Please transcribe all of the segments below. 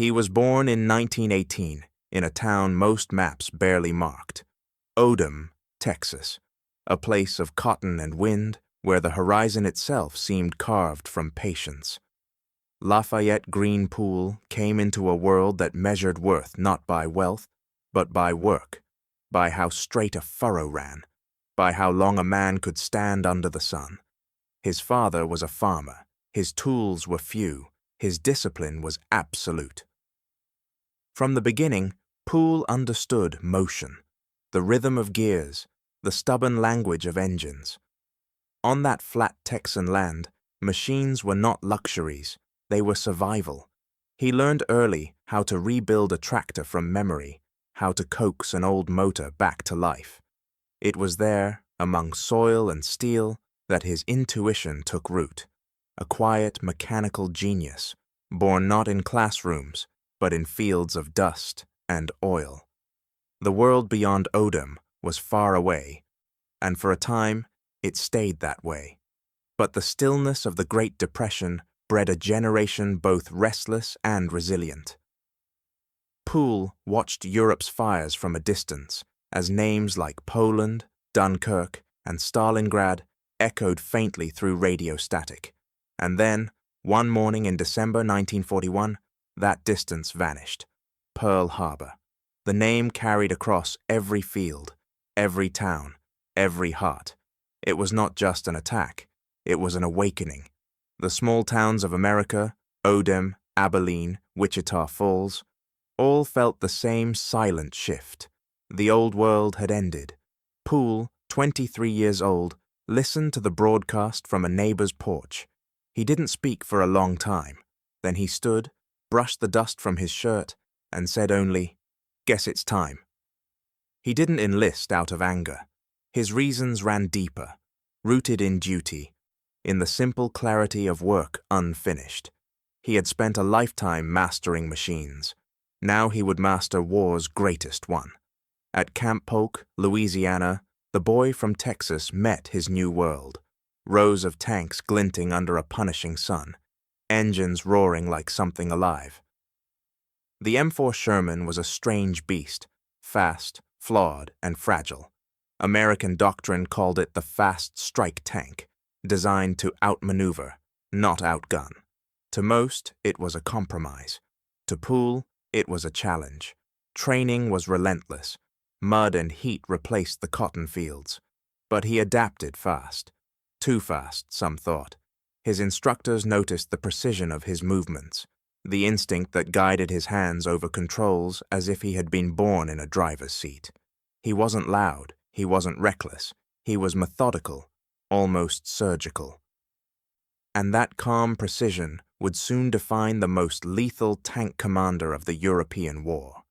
He was born in 1918 in a town most maps barely marked, Odem, Texas, a place of cotton and wind where the horizon itself seemed carved from patience. Lafayette Green Poole came into a world that measured worth not by wealth, but by work, by how straight a furrow ran, by how long a man could stand under the sun. His father was a farmer, his tools were few, his discipline was absolute. From the beginning, Poole understood motion, the rhythm of gears, the stubborn language of engines. On that flat Texan land, machines were not luxuries, they were survival. He learned early how to rebuild a tractor from memory, how to coax an old motor back to life. It was there, among soil and steel, that his intuition took root, a quiet mechanical genius, born not in classrooms, but in fields of dust and oil. The world beyond Odem was far away, and for a time it stayed that way. But the stillness of the Great Depression bred a generation both restless and resilient. Poole watched Europe's fires from a distance as names like Poland, Dunkirk, and Stalingrad echoed faintly through radio static. And then, one morning in December 1941, that distance vanished. Pearl Harbor. The name carried across every field, every town, every heart. It was not just an attack, it was an awakening. The small towns of America, Odem, Abilene, Wichita Falls, all felt the same silent shift. The old world had ended. Poole, 23 years old, listened to the broadcast from a neighbor's porch. He didn't speak for a long time. Then he stood, brushed the dust from his shirt, and said only, "Guess it's time." He didn't enlist out of anger. His reasons ran deeper, rooted in duty, in the simple clarity of work unfinished. He had spent a lifetime mastering machines. Now he would master war's greatest one. At Camp Polk, Louisiana, the boy from Texas met his new world. Rows of tanks glinting under a punishing sun, engines roaring like something alive. The M4 Sherman was a strange beast, fast, flawed, and fragile. American doctrine called it the fast strike tank, designed to outmaneuver, not outgun. To most, it was a compromise. To Poole, it was a challenge. Training was relentless. Mud and heat replaced the cotton fields. But he adapted fast. Too fast, some thought. His instructors noticed the precision of his movements, the instinct that guided his hands over controls as if he had been born in a driver's seat. He wasn't loud, he wasn't reckless, he was methodical, almost surgical. And that calm precision would soon define the most lethal tank commander of the European war.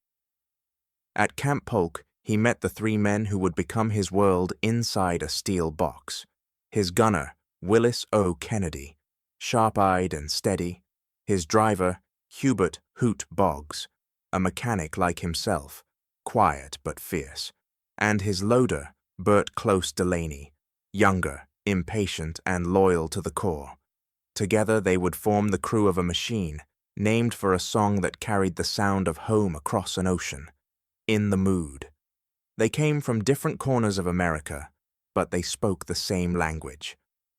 At Camp Polk, he met the three men who would become his world inside a steel box. His gunner, Willis O. Kennedy, sharp-eyed and steady. His driver, Hubert Hoot Boggs, a mechanic like himself, quiet but fierce. And his loader, Bert Close Delaney, younger, impatient, and loyal to the core. Together they would form the crew of a machine, named for a song that carried the sound of home across an ocean. In the Mood. They came from different corners of America, but they spoke the same language,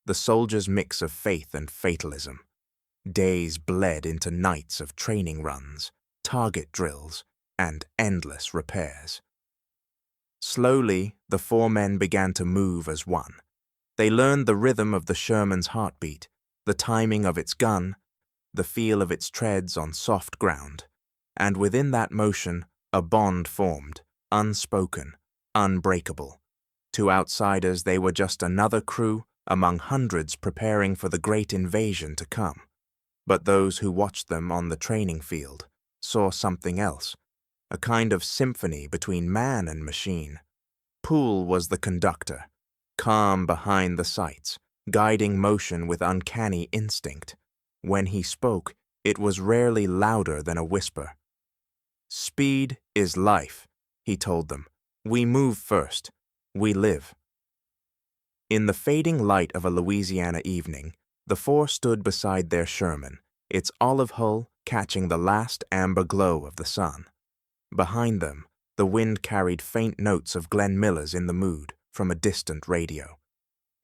the soldiers' mix of faith and fatalism. Days bled into nights of training runs, target drills, and endless repairs. Slowly, the four men began to move as one. They learned the rhythm of the Sherman's heartbeat, the timing of its gun, the feel of its treads on soft ground. And within that motion, a bond formed, unspoken, unbreakable. To outsiders, they were just another crew among hundreds preparing for the great invasion to come. But those who watched them on the training field saw something else, a kind of symphony between man and machine. Poole was the conductor, calm behind the sights, guiding motion with uncanny instinct. When he spoke, it was rarely louder than a whisper. "Speed is life," he told them. "We move first. We live." In the fading light of a Louisiana evening, the four stood beside their Sherman, its olive hull catching the last amber glow of the sun. Behind them, the wind carried faint notes of Glenn Miller's In the Mood from a distant radio.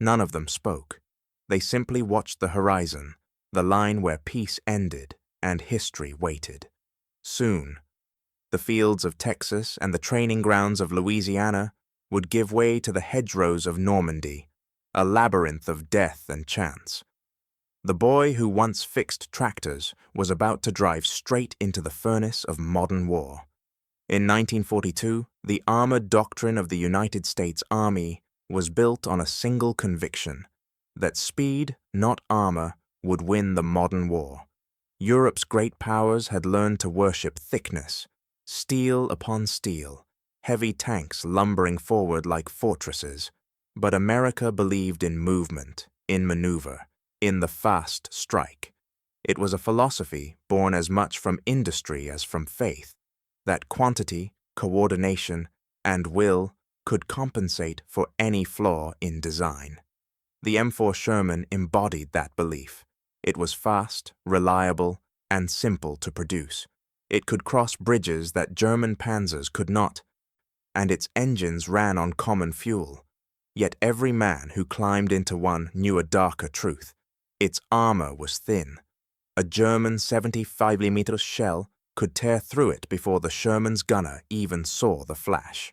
None of them spoke. They simply watched the horizon, the line where peace ended and history waited. Soon, the fields of Texas and the training grounds of Louisiana would give way to the hedgerows of Normandy, a labyrinth of death and chance. The boy who once fixed tractors was about to drive straight into the furnace of modern war. In 1942, the armored doctrine of the United States Army was built on a single conviction, that speed, not armor, would win the modern war. Europe's great powers had learned to worship thickness, steel upon steel, heavy tanks lumbering forward like fortresses. But America believed in movement, in maneuver, in the fast strike. It was a philosophy born as much from industry as from faith, that quantity, coordination, and will could compensate for any flaw in design. The M4 Sherman embodied that belief. It was fast, reliable, and simple to produce. It could cross bridges that German panzers could not, and its engines ran on common fuel. Yet every man who climbed into one knew a darker truth. Its armor was thin. A German 75mm shell could tear through it before the Sherman's gunner even saw the flash.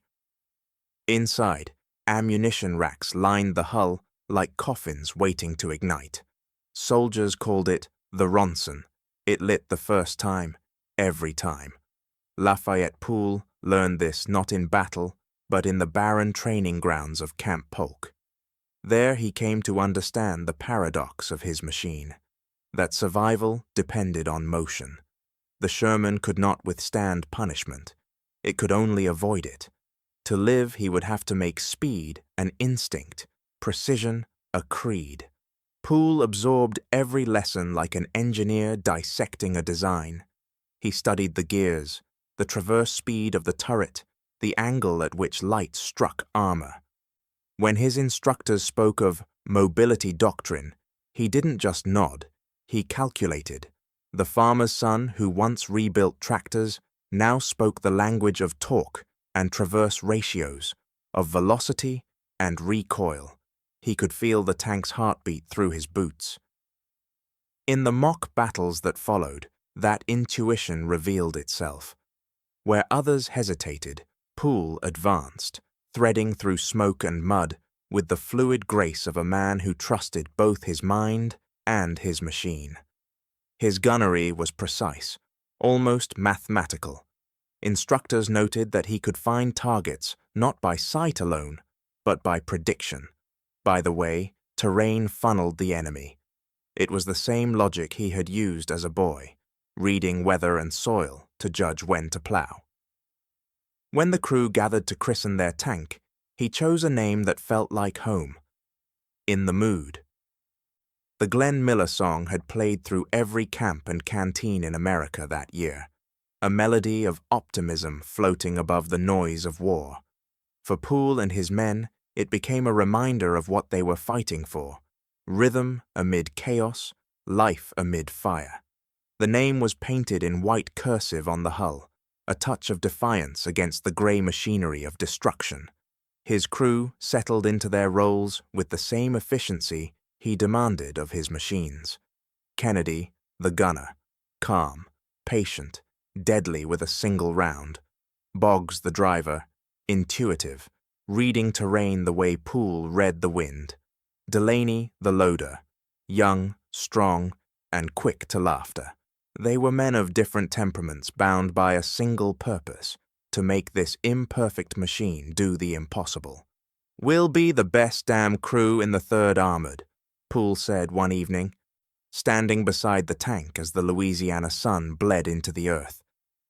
Inside, ammunition racks lined the hull like coffins waiting to ignite. Soldiers called it the Ronson. It lit the first time, every time. Lafayette Poole learned this not in battle, but in the barren training grounds of Camp Polk. There he came to understand the paradox of his machine, that survival depended on motion. The Sherman could not withstand punishment. It could only avoid it. To live, he would have to make speed an instinct, precision a creed. Poole absorbed every lesson like an engineer dissecting a design. He studied the gears, the traverse speed of the turret, the angle at which light struck armor. When his instructors spoke of mobility doctrine, he didn't just nod, he calculated. The farmer's son who once rebuilt tractors now spoke the language of torque and traverse ratios, of velocity and recoil. He could feel the tank's heartbeat through his boots. In the mock battles that followed, that intuition revealed itself. Where others hesitated, Poole advanced, threading through smoke and mud with the fluid grace of a man who trusted both his mind and his machine. His gunnery was precise, almost mathematical. Instructors noted that he could find targets not by sight alone, but by prediction. By the way, terrain funneled the enemy. It was the same logic he had used as a boy, reading weather and soil to judge when to plow. When the crew gathered to christen their tank, he chose a name that felt like home. In the Mood. The Glenn Miller song had played through every camp and canteen in America that year, a melody of optimism floating above the noise of war. For Poole and his men, it became a reminder of what they were fighting for: rhythm amid chaos, life amid fire. The name was painted in white cursive on the hull, a touch of defiance against the grey machinery of destruction. His crew settled into their roles with the same efficiency he demanded of his machines. Kennedy, the gunner, calm, patient, deadly with a single round. Boggs, the driver, intuitive, reading terrain the way Poole read the wind. Delaney, the loader, young, strong, and quick to laughter. They were men of different temperaments bound by a single purpose: to make this imperfect machine do the impossible. "We'll be the best damn crew in the 3rd Armored," Poole said one evening, standing beside the tank as the Louisiana sun bled into the earth.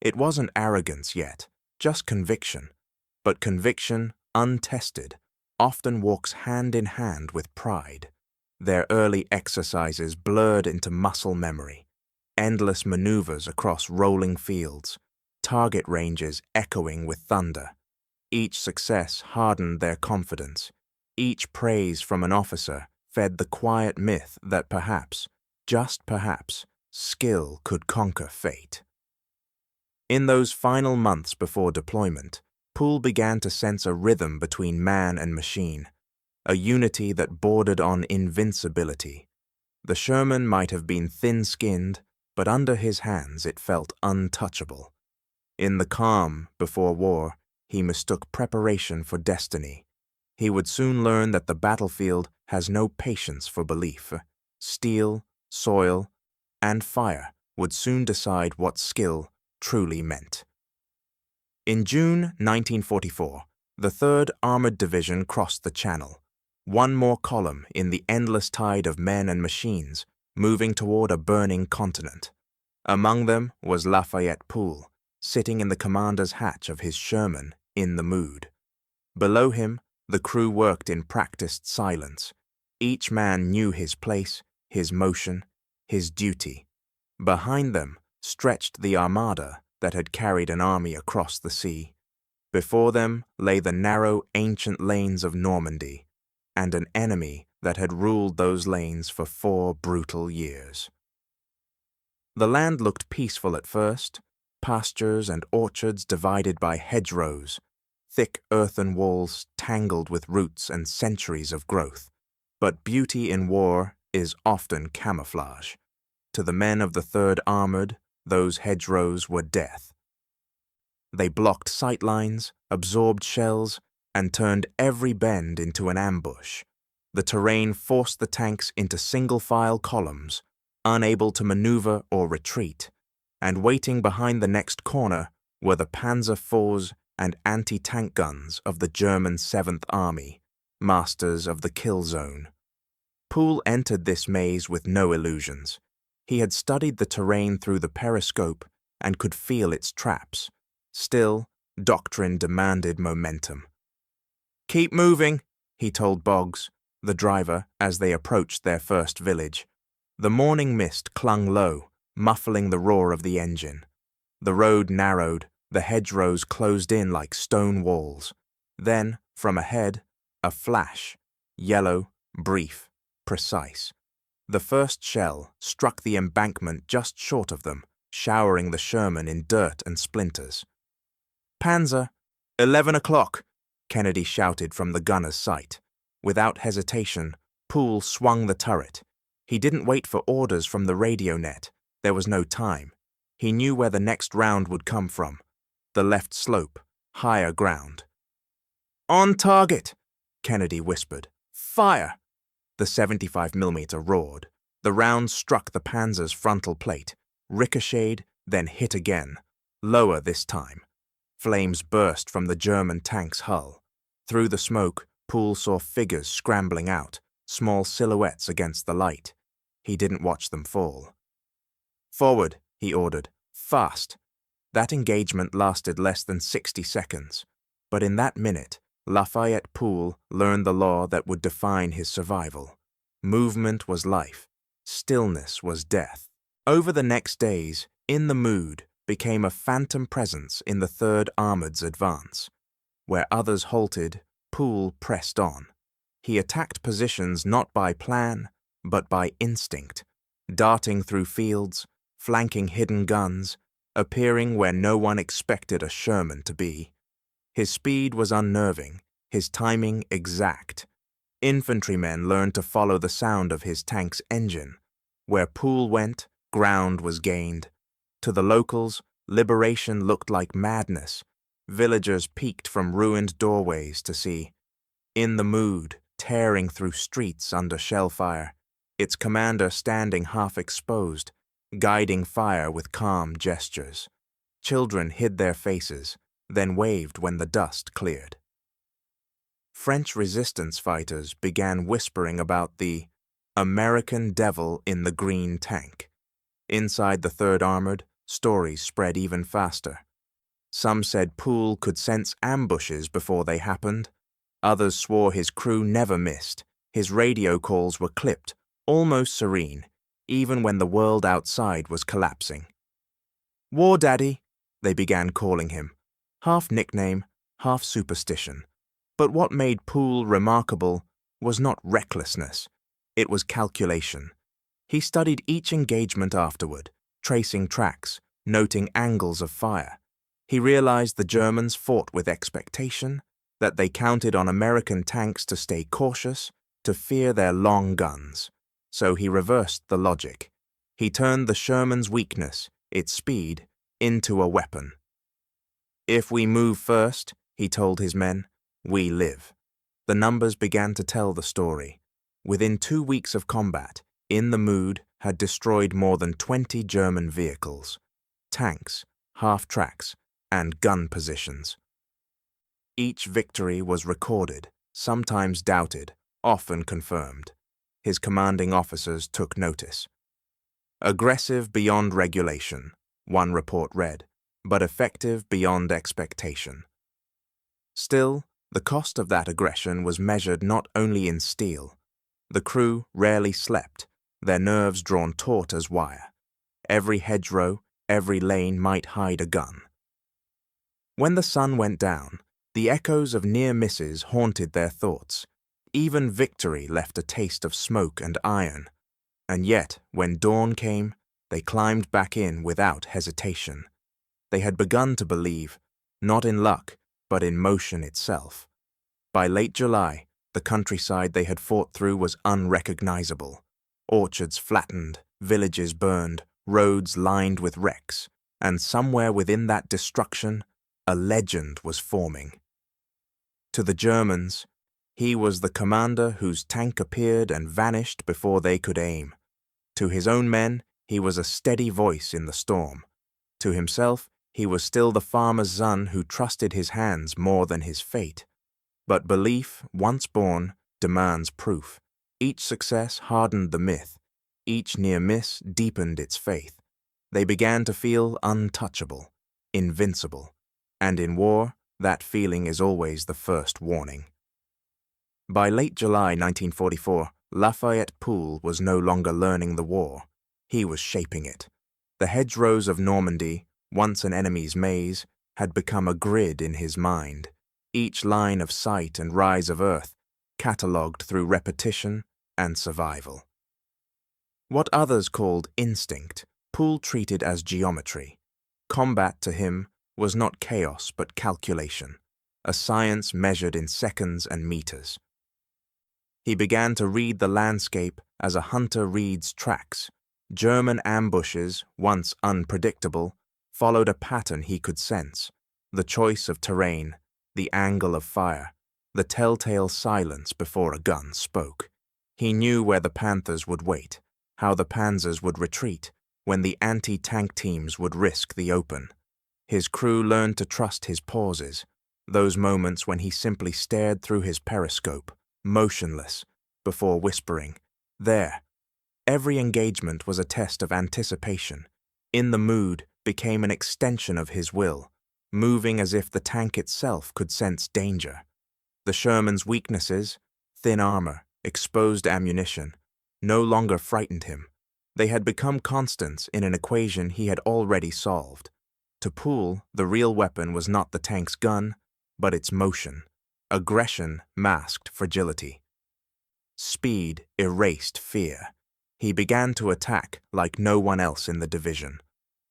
It wasn't arrogance yet, just conviction. But conviction, untested, often walks hand in hand with pride. Their early exercises blurred into muscle memory, endless maneuvers across rolling fields, target ranges echoing with thunder. Each success hardened their confidence. Each praise from an officer fed the quiet myth that perhaps, just perhaps, skill could conquer fate. In those final months before deployment, Poole began to sense a rhythm between man and machine, a unity that bordered on invincibility. The Sherman might have been thin-skinned, but under his hands it felt untouchable. In the calm before war, he mistook preparation for destiny. He would soon learn that the battlefield has no patience for belief. Steel, soil, and fire would soon decide what skill truly meant. In June 1944, the 3rd Armored Division crossed the Channel, one more column in the endless tide of men and machines moving toward a burning continent. Among them was Lafayette Poole, sitting in the commander's hatch of his Sherman, in the mood. Below him, the crew worked in practiced silence. Each man knew his place, his motion, his duty. Behind them stretched the armada that had carried an army across the sea. Before them lay the narrow, ancient lanes of Normandy, and an enemy that had ruled those lanes for 4 brutal years. The land looked peaceful at first, pastures and orchards divided by hedgerows, thick earthen walls tangled with roots and centuries of growth. But beauty in war is often camouflage. To the men of the 3rd Armored, those hedgerows were death. They blocked sightlines, absorbed shells, and turned every bend into an ambush. The terrain forced the tanks into single-file columns, unable to maneuver or retreat, and waiting behind the next corner were the Panzer IVs and anti-tank guns of the German 7th Army, masters of the kill zone. Poole entered this maze with no illusions. He had studied the terrain through the periscope and could feel its traps. Still, doctrine demanded momentum. "Keep moving," he told Boggs, the driver, as they approached their first village. The morning mist clung low, muffling the roar of the engine. The road narrowed, the hedgerows closed in like stone walls. Then, from ahead, a flash, yellow, brief, precise. The first shell struck the embankment just short of them, showering the Sherman in dirt and splinters. "Panzer, 11 o'clock," Kennedy shouted from the gunner's sight. Without hesitation, Poole swung the turret. He didn't wait for orders from the radio net. There was no time. He knew where the next round would come from. The left slope, higher ground. "On target," Kennedy whispered. "Fire!" The 75mm roared. The round struck the Panzer's frontal plate, ricocheted, then hit again. Lower this time. Flames burst from the German tank's hull. Through the smoke, Poole saw figures scrambling out, small silhouettes against the light. He didn't watch them fall. "Forward," he ordered. "Fast." That engagement lasted less than 60 seconds. But in that minute, Lafayette Poole learned the law that would define his survival. Movement was life. Stillness was death. Over the next days, In the Mood became a phantom presence in the 3rd Armored's advance. Where others halted, Poole pressed on. He attacked positions not by plan, but by instinct, darting through fields, flanking hidden guns, appearing where no one expected a Sherman to be. His speed was unnerving, his timing exact. Infantrymen learned to follow the sound of his tank's engine. Where Poole went, ground was gained. To the locals, liberation looked like madness. Villagers peeked from ruined doorways to see. In the Mood, tearing through streets under shell fire, its commander standing half exposed, guiding fire with calm gestures. Children hid their faces, then waved when the dust cleared. French resistance fighters began whispering about the American Devil in the Green Tank. Inside the 3rd Armored, stories spread even faster. Some said Poole could sense ambushes before they happened. Others swore his crew never missed. His radio calls were clipped, almost serene, even when the world outside was collapsing. "War Daddy," they began calling him, half nickname, half superstition. But what made Poole remarkable was not recklessness. It was calculation. He studied each engagement afterward, tracing tracks, noting angles of fire. He realized the Germans fought with expectation, that they counted on American tanks to stay cautious, to fear their long guns. So he reversed the logic. He turned the Sherman's weakness, its speed, into a weapon. "If we move first," he told his men, "we live." The numbers began to tell the story. Within 2 weeks of combat, In the Mood had destroyed more than 20 German vehicles, tanks, half-tracks, and gun positions. Each victory was recorded, sometimes doubted, often confirmed. His commanding officers took notice. "Aggressive beyond regulation," one report read, "but effective beyond expectation." Still, the cost of that aggression was measured not only in steel. The crew rarely slept, their nerves drawn taut as wire. Every hedgerow, every lane might hide a gun. When the sun went down, the echoes of near misses haunted their thoughts. Even victory left a taste of smoke and iron. And yet, when dawn came, they climbed back in without hesitation. They had begun to believe, not in luck, but in motion itself. By late July, the countryside they had fought through was unrecognizable. Orchards flattened, villages burned, roads lined with wrecks, and somewhere within that destruction, a legend was forming. To the Germans, he was the commander whose tank appeared and vanished before they could aim. To his own men, he was a steady voice in the storm. To himself, he was still the farmer's son who trusted his hands more than his fate. But belief, once born, demands proof. Each success hardened the myth. Each near miss deepened its faith. They began to feel untouchable, invincible. And in war, that feeling is always the first warning. By late July 1944, Lafayette Poole was no longer learning the war. He was shaping it. The hedgerows of Normandy, once an enemy's maze, had become a grid in his mind. Each line of sight and rise of earth, catalogued through repetition and survival. What others called instinct, Poole treated as geometry. Combat to him was not chaos but calculation, a science measured in seconds and meters. He began to read the landscape as a hunter reads tracks. German ambushes, once unpredictable, followed a pattern he could sense. The choice of terrain, the angle of fire, the telltale silence before a gun spoke. He knew where the Panthers would wait, how the Panzers would retreat, when the anti-tank teams would risk the open. His crew learned to trust his pauses, those moments when he simply stared through his periscope, motionless, before whispering, "There." Every engagement was a test of anticipation. In the Mood became an extension of his will, moving as if the tank itself could sense danger. The Sherman's weaknesses, thin armor, exposed ammunition, no longer frightened him. They had become constants in an equation he had already solved. To Poole, the real weapon was not the tank's gun, but its motion. Aggression masked fragility. Speed erased fear. He began to attack like no one else in the division.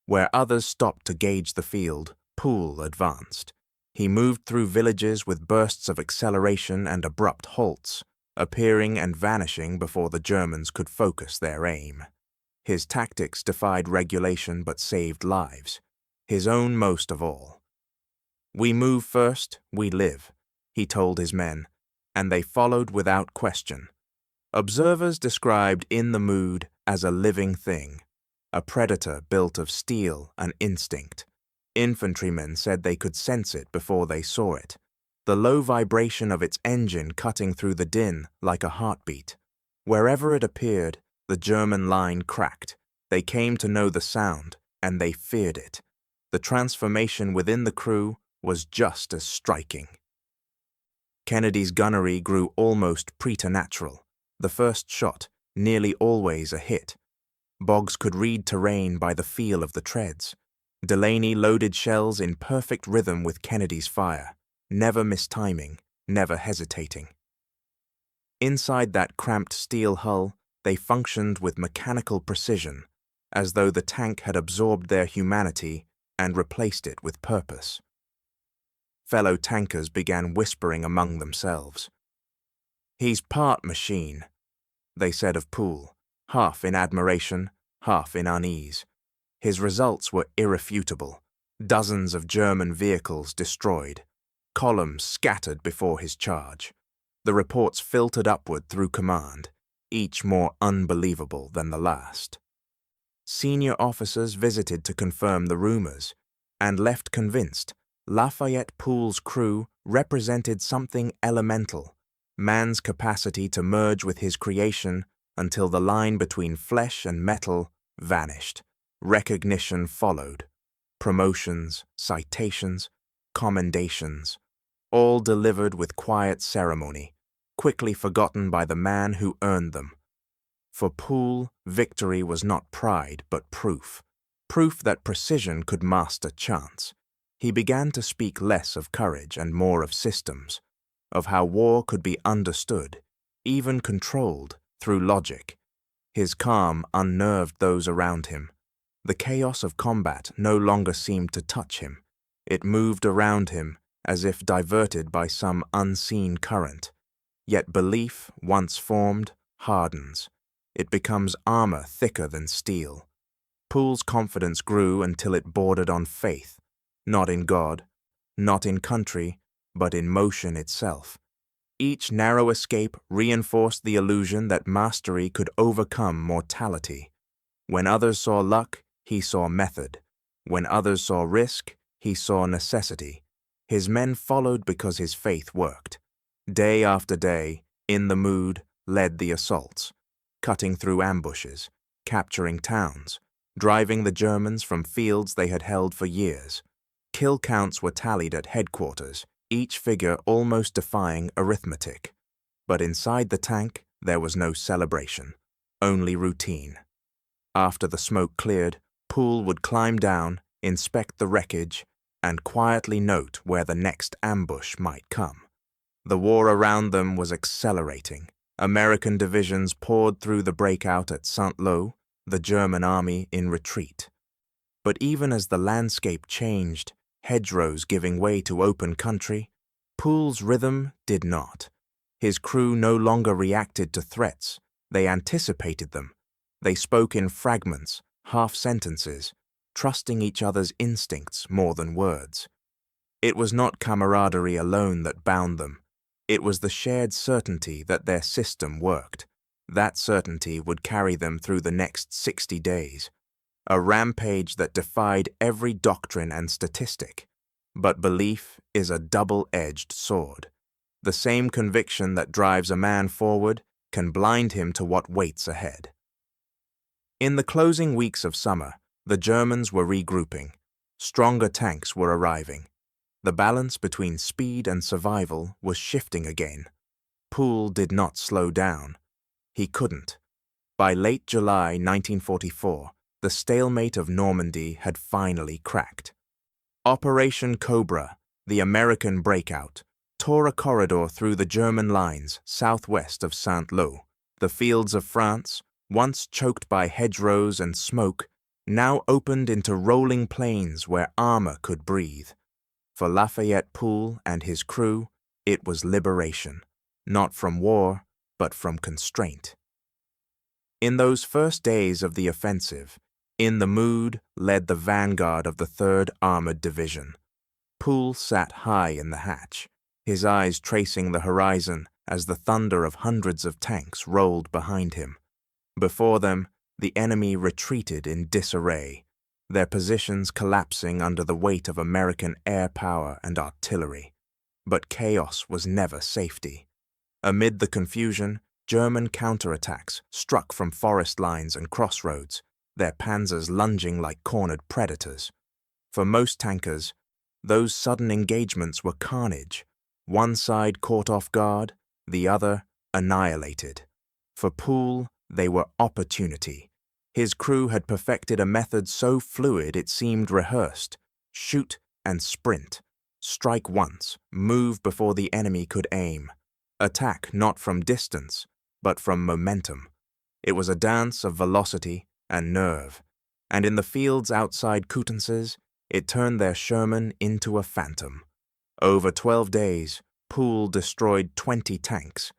Where others stopped to gauge the field, Poole advanced. He moved through villages with bursts of acceleration and abrupt halts, appearing and vanishing before the Germans could focus their aim. His tactics defied regulation but saved lives, his own most of all. "We move first, we live," he told his men, and they followed without question. Observers described In the Mood as a living thing, a predator built of steel and instinct. Infantrymen said they could sense it before they saw it, the low vibration of its engine cutting through the din like a heartbeat. Wherever it appeared, the German line cracked. They came to know the sound, and they feared it. The transformation within the crew was just as striking. Kennedy's gunnery grew almost preternatural. The first shot, nearly always a hit. Boggs could read terrain by the feel of the treads. Delaney loaded shells in perfect rhythm with Kennedy's fire, never mistiming, never hesitating. Inside that cramped steel hull, They functioned with mechanical precision, as though the tank had absorbed their humanity and replaced it with purpose. Fellow tankers began whispering among themselves. "He's part machine," they said of Poole, half in admiration, half in unease. His results were irrefutable. Dozens of German vehicles destroyed, columns scattered before his charge. The reports filtered upward through command, each more unbelievable than the last. Senior officers visited to confirm the rumors, and left convinced Lafayette Poole's crew represented something elemental, man's capacity to merge with his creation until the line between flesh and metal vanished. Recognition followed. Promotions, citations, commendations, all delivered with quiet ceremony, quickly forgotten by the man who earned them. For Poole, victory was not pride but proof that precision could master chance. He began to speak less of courage and more of systems, of how war could be understood, even controlled, through logic. His calm unnerved those around him. The chaos of combat no longer seemed to touch him. It moved around him as if diverted by some unseen current. Yet belief, once formed, hardens. It becomes armor thicker than steel. Poole's confidence grew until it bordered on faith, not in God, not in country, but in motion itself. Each narrow escape reinforced the illusion that mastery could overcome mortality. When others saw luck, he saw method. When others saw risk, he saw necessity. His men followed because his faith worked. Day after day, in the mood, led the assaults, cutting through ambushes, capturing towns, driving the Germans from fields they had held for years. Kill counts were tallied at headquarters, each figure almost defying arithmetic. But inside the tank, there was no celebration, only routine. After the smoke cleared, Poole would climb down, inspect the wreckage, and quietly note where the next ambush might come. The war around them was accelerating. American divisions poured through the breakout at Saint-Lô, the German army in retreat. But even as the landscape changed, hedgerows giving way to open country, Poole's rhythm did not. His crew no longer reacted to threats. They anticipated them. They spoke in fragments, half-sentences, trusting each other's instincts more than words. It was not camaraderie alone that bound them. It was the shared certainty that their system worked. That certainty would carry them through the next 60 days. A rampage that defied every doctrine and statistic. But belief is a double-edged sword. The same conviction that drives a man forward can blind him to what waits ahead. In the closing weeks of summer, the Germans were regrouping. Stronger tanks were arriving. The balance between speed and survival was shifting again. Poole did not slow down. He couldn't. By late July 1944, the stalemate of Normandy had finally cracked. Operation Cobra, the American breakout, tore a corridor through the German lines southwest of Saint-Lô. The fields of France, once choked by hedgerows and smoke, now opened into rolling plains where armor could breathe. For Lafayette Poole and his crew, it was liberation, not from war, but from constraint. In those first days of the offensive, In the Mood led the vanguard of the 3rd Armored Division. Poole sat high in the hatch, his eyes tracing the horizon as the thunder of hundreds of tanks rolled behind him. Before them, the enemy retreated in disarray, their positions collapsing under the weight of American air power and artillery. But chaos was never safety. Amid the confusion, German counterattacks struck from forest lines and crossroads, their panzers lunging like cornered predators. For most tankers, those sudden engagements were carnage. One side caught off guard, the other annihilated. For Poole, they were opportunity. His crew had perfected a method so fluid it seemed rehearsed. Shoot and sprint. Strike once, move before the enemy could aim. Attack not from distance, but from momentum. It was a dance of velocity and nerve, and in the fields outside Coutances, it turned their Sherman into a phantom. Over 12 days, Poole destroyed 20 tanks,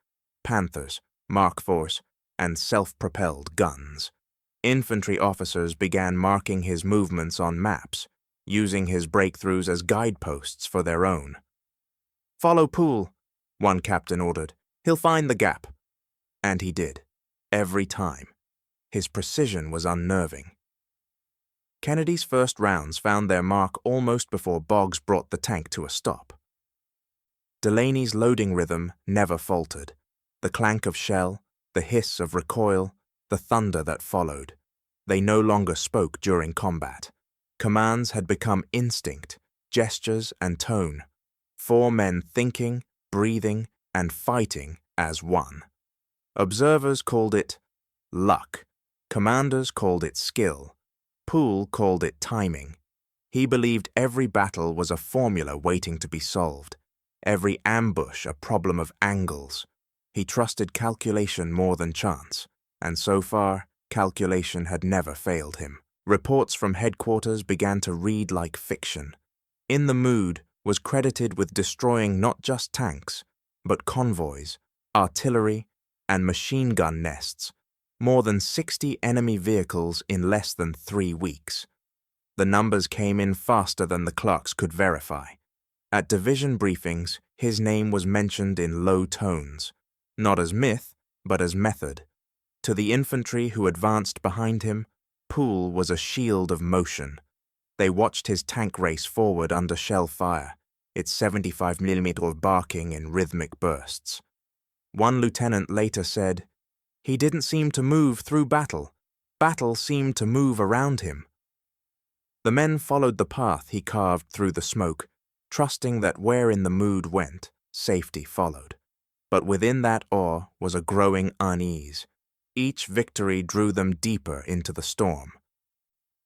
Panthers, Mark IVs, and self-propelled guns. Infantry officers began marking his movements on maps, using his breakthroughs as guideposts for their own. "Follow Poole," one captain ordered. "He'll find the gap." And he did, every time. His precision was unnerving. Kennedy's first rounds found their mark almost before Boggs brought the tank to a stop. Delaney's loading rhythm never faltered. The clank of shell, the hiss of recoil, the thunder that followed. They no longer spoke during combat. Commands had become instinct, gestures and tone. 4 men thinking, breathing, and fighting as one. Observers called it luck. Commanders called it skill. Poole called it timing. He believed every battle was a formula waiting to be solved, every ambush a problem of angles. He trusted calculation more than chance, and so far, calculation had never failed him. Reports from headquarters began to read like fiction. In the Mood was credited with destroying not just tanks, but convoys, artillery, and machine gun nests, more than 60 enemy vehicles in less than 3 weeks. The numbers came in faster than the clerks could verify. At division briefings, his name was mentioned in low tones, not as myth, but as method. To the infantry who advanced behind him, Poole was a shield of motion. They watched his tank race forward under shell fire, its 75mm barking in rhythmic bursts. One lieutenant later said, "He didn't seem to move through battle. Battle seemed to move around him." The men followed the path he carved through the smoke, trusting that where in the Mood went, safety followed. But within that awe was a growing unease. Each victory drew them deeper into the storm.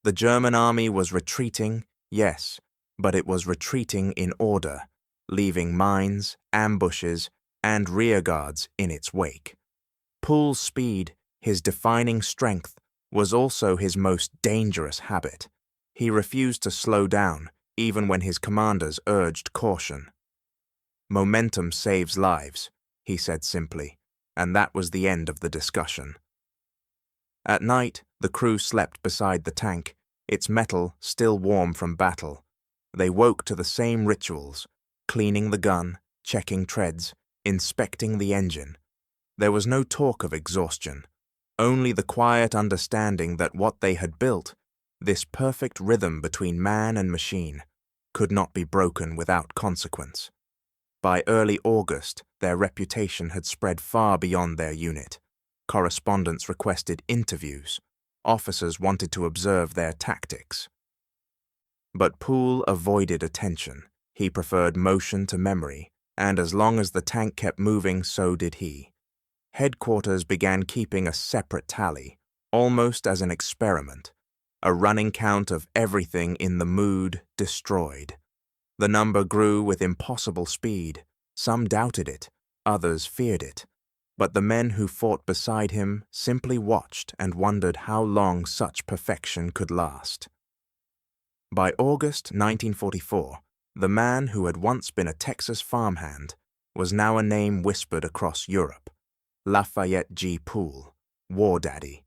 The German army was retreating, yes, but it was retreating in order, leaving mines, ambushes, and rearguards in its wake. Poole's speed, his defining strength, was also his most dangerous habit. He refused to slow down, even when his commanders urged caution. "Momentum saves lives," he said simply, and that was the end of the discussion. At night, the crew slept beside the tank, its metal still warm from battle. They woke to the same rituals, cleaning the gun, checking treads, inspecting the engine. There was no talk of exhaustion, only the quiet understanding that what they had built, this perfect rhythm between man and machine, could not be broken without consequence. By early August, their reputation had spread far beyond their unit. Correspondents requested interviews. Officers wanted to observe their tactics. But Poole avoided attention. He preferred motion to memory, and as long as the tank kept moving, so did he. Headquarters began keeping a separate tally, almost as an experiment, a running count of everything in the Mood destroyed. The number grew with impossible speed. Some doubted it, others feared it. But the men who fought beside him simply watched and wondered how long such perfection could last. By August 1944, the man who had once been a Texas farmhand was now a name whispered across Europe: Lafayette G. Poole, War Daddy.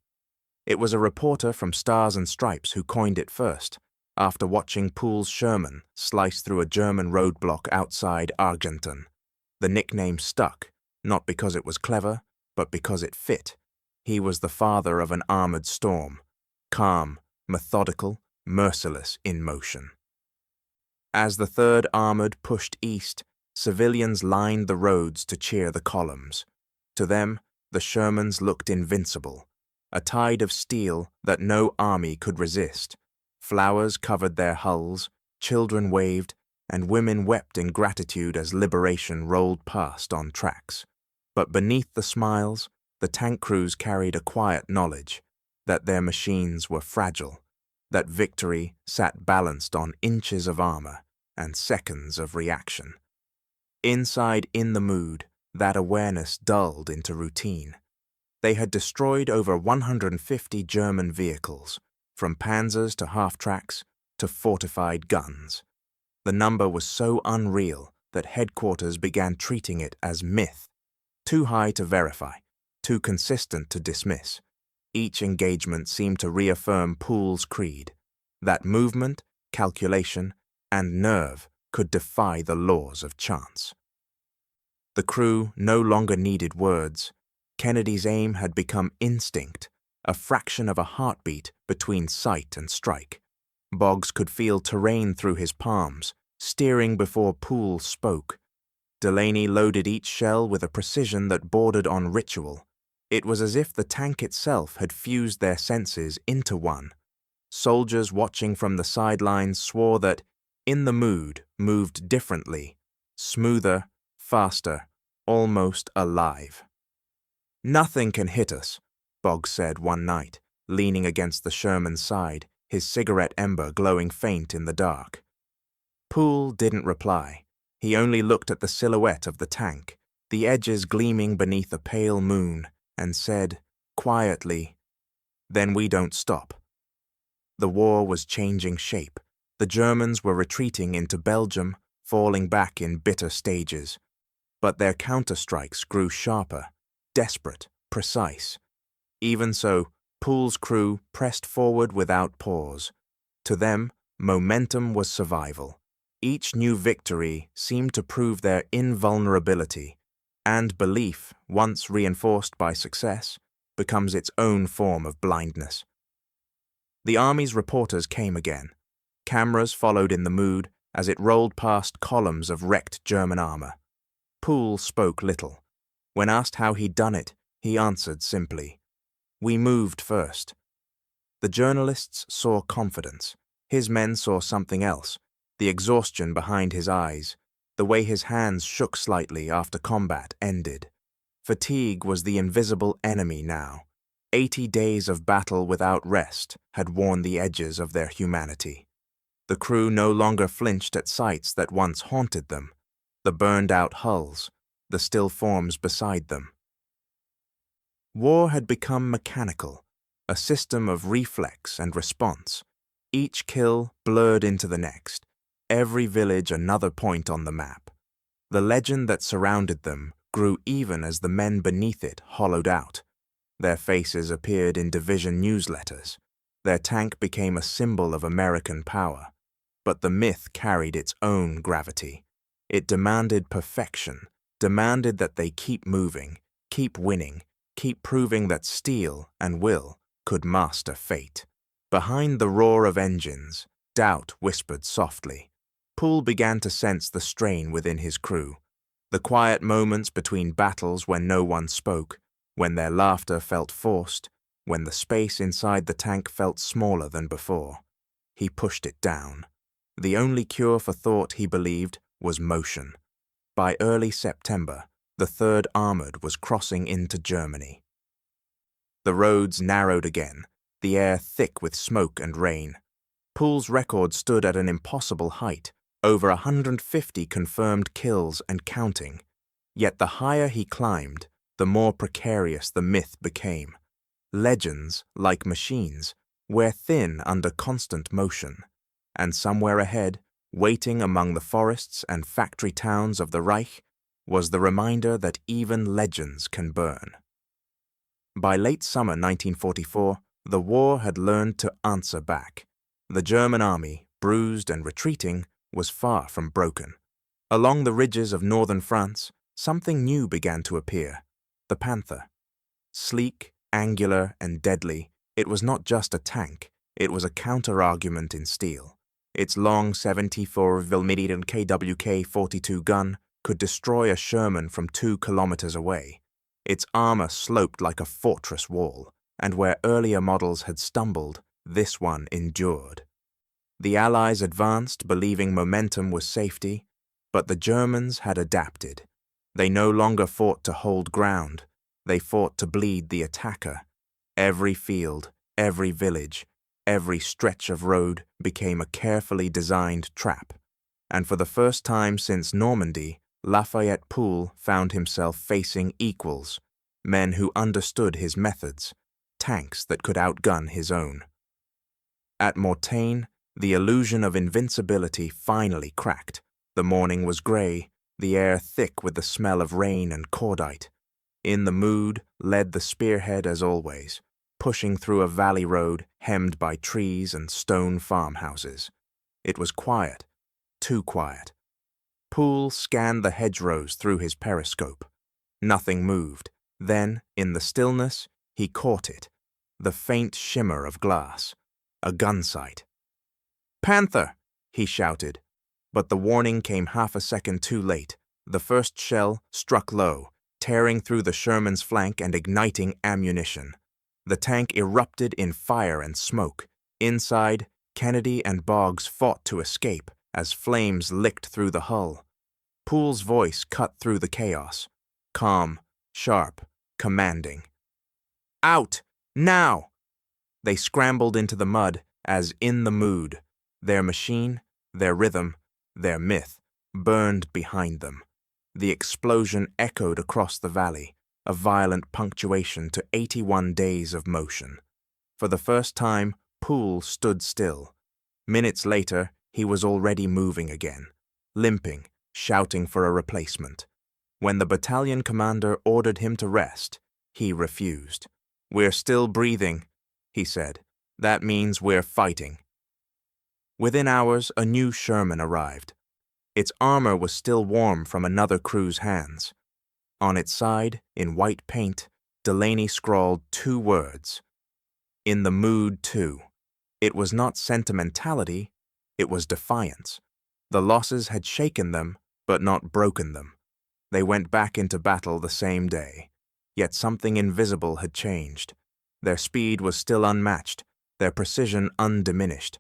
It was a reporter from Stars and Stripes who coined it first, after watching Poole's Sherman slice through a German roadblock outside Argenton. The nickname stuck, not because it was clever, but because it fit. He was the father of an armored storm, calm, methodical, merciless in motion. As the 3rd Armored pushed east, civilians lined the roads to cheer the columns. To them, the Shermans looked invincible, a tide of steel that no army could resist. Flowers covered their hulls, children waved, and women wept in gratitude as liberation rolled past on tracks. But beneath the smiles, the tank crews carried a quiet knowledge that their machines were fragile, that victory sat balanced on inches of armor and seconds of reaction. Inside in the Mood, that awareness dulled into routine. They had destroyed over 150 German vehicles, from panzers to half-tracks to fortified guns. The number was so unreal that headquarters began treating it as myth, too high to verify, too consistent to dismiss. Each engagement seemed to reaffirm Poole's creed, that movement, calculation, and nerve could defy the laws of chance. The crew no longer needed words. Kennedy's aim had become instinct, a fraction of a heartbeat between sight and strike. Boggs could feel terrain through his palms, steering before Poole spoke. Delaney loaded each shell with a precision that bordered on ritual. It was as if the tank itself had fused their senses into one. Soldiers watching from the sidelines swore that In the Mood moved differently, smoother, faster, almost alive. "Nothing can hit us," Boggs said one night, leaning against the Sherman's side, his cigarette ember glowing faint in the dark. Poole didn't reply. He only looked at the silhouette of the tank, the edges gleaming beneath a pale moon, and said, quietly, "Then we don't stop." The war was changing shape. The Germans were retreating into Belgium, falling back in bitter stages. But their counterstrikes grew sharper, desperate, precise. Even so, Poole's crew pressed forward without pause. To them, momentum was survival. Each new victory seemed to prove their invulnerability, and belief, once reinforced by success, becomes its own form of blindness. The Army's reporters came again. Cameras followed In the Mood as it rolled past columns of wrecked German armor. Poole spoke little. When asked how he'd done it, he answered simply, "We moved first." The journalists saw confidence. His men saw something else, the exhaustion behind his eyes, the way his hands shook slightly after combat ended. Fatigue was the invisible enemy now. 80 days of battle without rest had worn the edges of their humanity. The crew no longer flinched at sights that once haunted them, the burned-out hulls, the still forms beside them. War had become mechanical, a system of reflex and response. Each kill blurred into the next, every village another point on the map. The legend that surrounded them grew even as the men beneath it hollowed out. Their faces appeared in division newsletters. Their tank became a symbol of American power. But the myth carried its own gravity. It demanded perfection, demanded that they keep moving, keep winning, keep proving that steel and will could master fate. Behind the roar of engines, doubt whispered softly. Poole began to sense the strain within his crew, the quiet moments between battles when no one spoke, when their laughter felt forced, when the space inside the tank felt smaller than before. He pushed it down. The only cure for thought, he believed, was motion. By early September, the 3rd Armored was crossing into Germany. The roads narrowed again, the air thick with smoke and rain. Poole's record stood at an impossible height, over 150 confirmed kills and counting. Yet the higher he climbed, the more precarious the myth became. Legends, like machines, wear thin under constant motion. And somewhere ahead, waiting among the forests and factory towns of the Reich, was the reminder that even legends can burn. By late summer 1944, the war had learned to answer back. The German army, bruised and retreating, was far from broken. Along the ridges of northern France, something new began to appear: the Panther. Sleek, angular, and deadly, it was not just a tank, it was a counter-argument in steel. Its long 74mm KWK-42 gun could destroy a Sherman from 2 kilometers away. Its armor sloped like a fortress wall, and where earlier models had stumbled, this one endured. The Allies advanced, believing momentum was safety, but the Germans had adapted. They no longer fought to hold ground, they fought to bleed the attacker. Every field, every village, every stretch of road became a carefully designed trap, and for the first time since Normandy, Lafayette Poole found himself facing equals, men who understood his methods, tanks that could outgun his own. At Mortain, the illusion of invincibility finally cracked. The morning was grey, the air thick with the smell of rain and cordite. In the mood led the spearhead as always, pushing through a valley road hemmed by trees and stone farmhouses. It was quiet, too quiet. Poole scanned the hedgerows through his periscope. Nothing moved. Then, in the stillness, he caught it, the faint shimmer of glass. A gun sight. "Panther!" he shouted, but the warning came half a second too late. The first shell struck low, tearing through the Sherman's flank and igniting ammunition. The tank erupted in fire and smoke. Inside, Kennedy and Boggs fought to escape as flames licked through the hull. Poole's voice cut through the chaos, calm, sharp, commanding. "Out! Now!" They scrambled into the mud as in the mood. Their machine, their rhythm, their myth burned behind them. The explosion echoed across the valley, a violent punctuation to 81 days of motion. For the first time, Poole stood still. Minutes later, he was already moving again, limping, shouting for a replacement. When the battalion commander ordered him to rest, he refused. "We're still breathing," he said. "That means we're fighting." Within hours, a new Sherman arrived. Its armor was still warm from another crew's hands. On its side, in white paint, Delaney scrawled 2 words. "In the mood, too." It was not sentimentality, it was defiance. The losses had shaken them, but not broken them. They went back into battle the same day. Yet something invisible had changed. Their speed was still unmatched, their precision undiminished.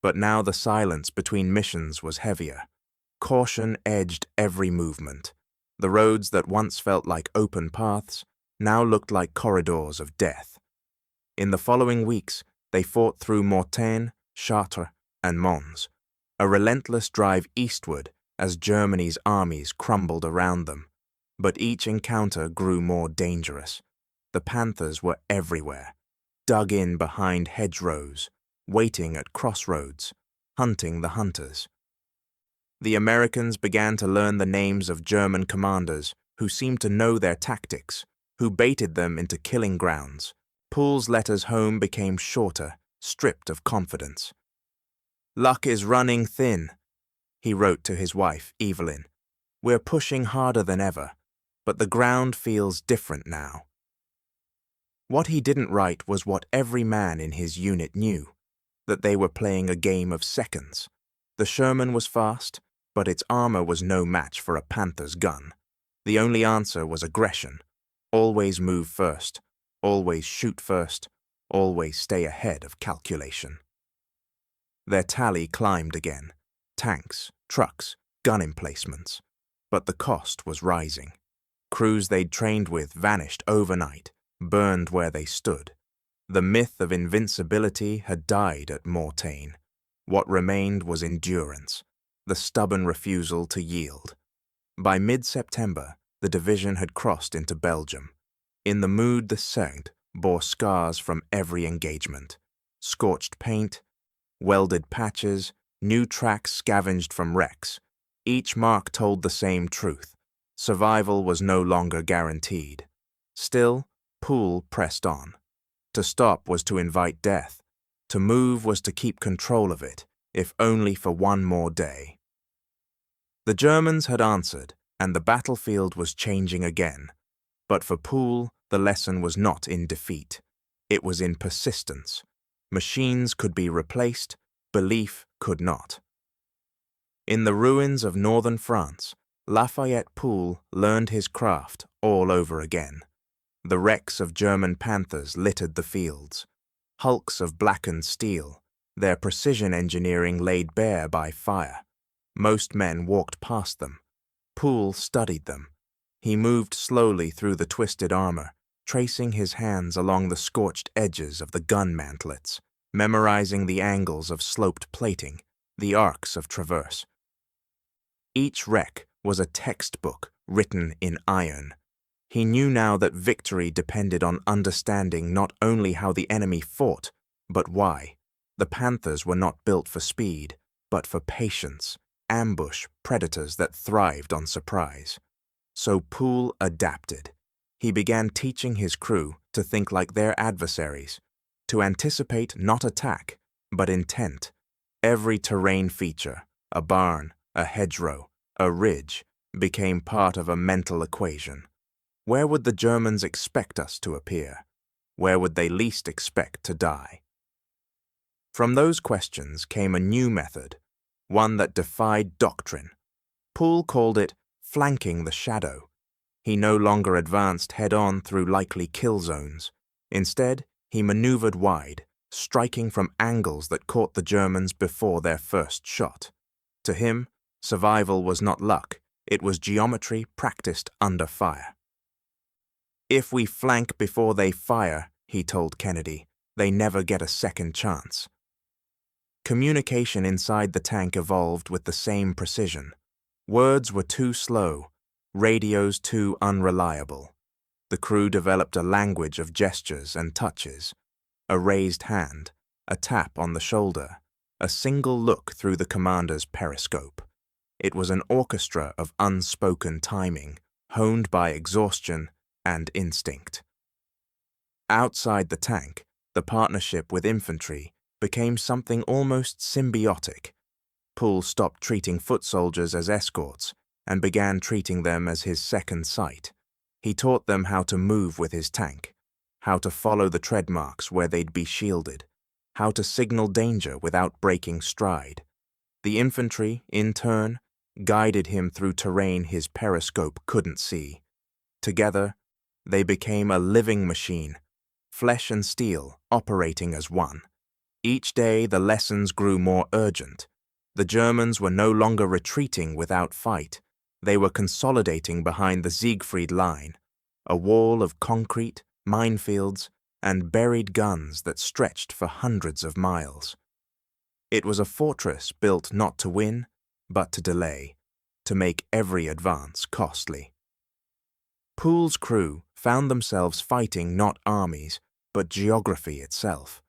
But now the silence between missions was heavier. Caution edged every movement. The roads that once felt like open paths now looked like corridors of death. In the following weeks, they fought through Mortain, Chartres, and Mons, a relentless drive eastward as Germany's armies crumbled around them. But each encounter grew more dangerous. The Panthers were everywhere, dug in behind hedgerows, waiting at crossroads, hunting the hunters. The Americans began to learn the names of German commanders who seemed to know their tactics, who baited them into killing grounds. Poole's letters home became shorter, stripped of confidence. "Luck is running thin," he wrote to his wife, Evelyn. "We're pushing harder than ever, but the ground feels different now." What he didn't write was what every man in his unit knew, that they were playing a game of seconds. The Sherman was fast, but its armor was no match for a Panther's gun. The only answer was aggression. Always move first, always shoot first, always stay ahead of calculation. Their tally climbed again. Tanks, trucks, gun emplacements. But the cost was rising. Crews they'd trained with vanished overnight, burned where they stood. The myth of invincibility had died at Mortain. What remained was endurance, the stubborn refusal to yield. By mid-September, the division had crossed into Belgium. In the mood, the Sect bore scars from every engagement. Scorched paint, welded patches, new tracks scavenged from wrecks. Each mark told the same truth. Survival was no longer guaranteed. Still, Poole pressed on. To stop was to invite death. To move was to keep control of it, if only for one more day. The Germans had answered, and the battlefield was changing again. But for Poole, the lesson was not in defeat. It was in persistence. Machines could be replaced, belief could not. In the ruins of northern France, Lafayette Poole learned his craft all over again. The wrecks of German Panthers littered the fields. Hulks of blackened steel, their precision engineering laid bare by fire. Most men walked past them. Poole studied them. He moved slowly through the twisted armor, tracing his hands along the scorched edges of the gun mantlets, memorizing the angles of sloped plating, the arcs of traverse. Each wreck was a textbook written in iron. He knew now that victory depended on understanding not only how the enemy fought, but why. The Panthers were not built for speed, but for patience, ambush predators that thrived on surprise. So Poole adapted. He began teaching his crew to think like their adversaries, to anticipate not attack, but intent. Every terrain feature, a barn, a hedgerow, a ridge, became part of a mental equation. Where would the Germans expect us to appear? Where would they least expect to die? From those questions came a new method, one that defied doctrine. Poole called it flanking the shadow. He no longer advanced head-on through likely kill zones. Instead, he maneuvered wide, striking from angles that caught the Germans before their first shot. To him, survival was not luck, it was geometry practiced under fire. "If we flank before they fire," he told Kennedy, "they never get a second chance." Communication inside the tank evolved with the same precision. Words were too slow, radios too unreliable. The crew developed a language of gestures and touches. A raised hand, a tap on the shoulder, a single look through the commander's periscope. It was an orchestra of unspoken timing, honed by exhaustion and instinct. Outside the tank, the partnership with infantry became something almost symbiotic. Poole stopped treating foot soldiers as escorts and began treating them as his second sight. He taught them how to move with his tank, how to follow the tread marks where they'd be shielded, how to signal danger without breaking stride. The infantry, in turn, guided him through terrain his periscope couldn't see. Together, they became a living machine, flesh and steel operating as one. Each day the lessons grew more urgent. The Germans were no longer retreating without fight. They were consolidating behind the Siegfried Line, a wall of concrete, minefields, and buried guns that stretched for hundreds of miles. It was a fortress built not to win, but to delay, to make every advance costly. Poole's crew found themselves fighting not armies, but geography itself.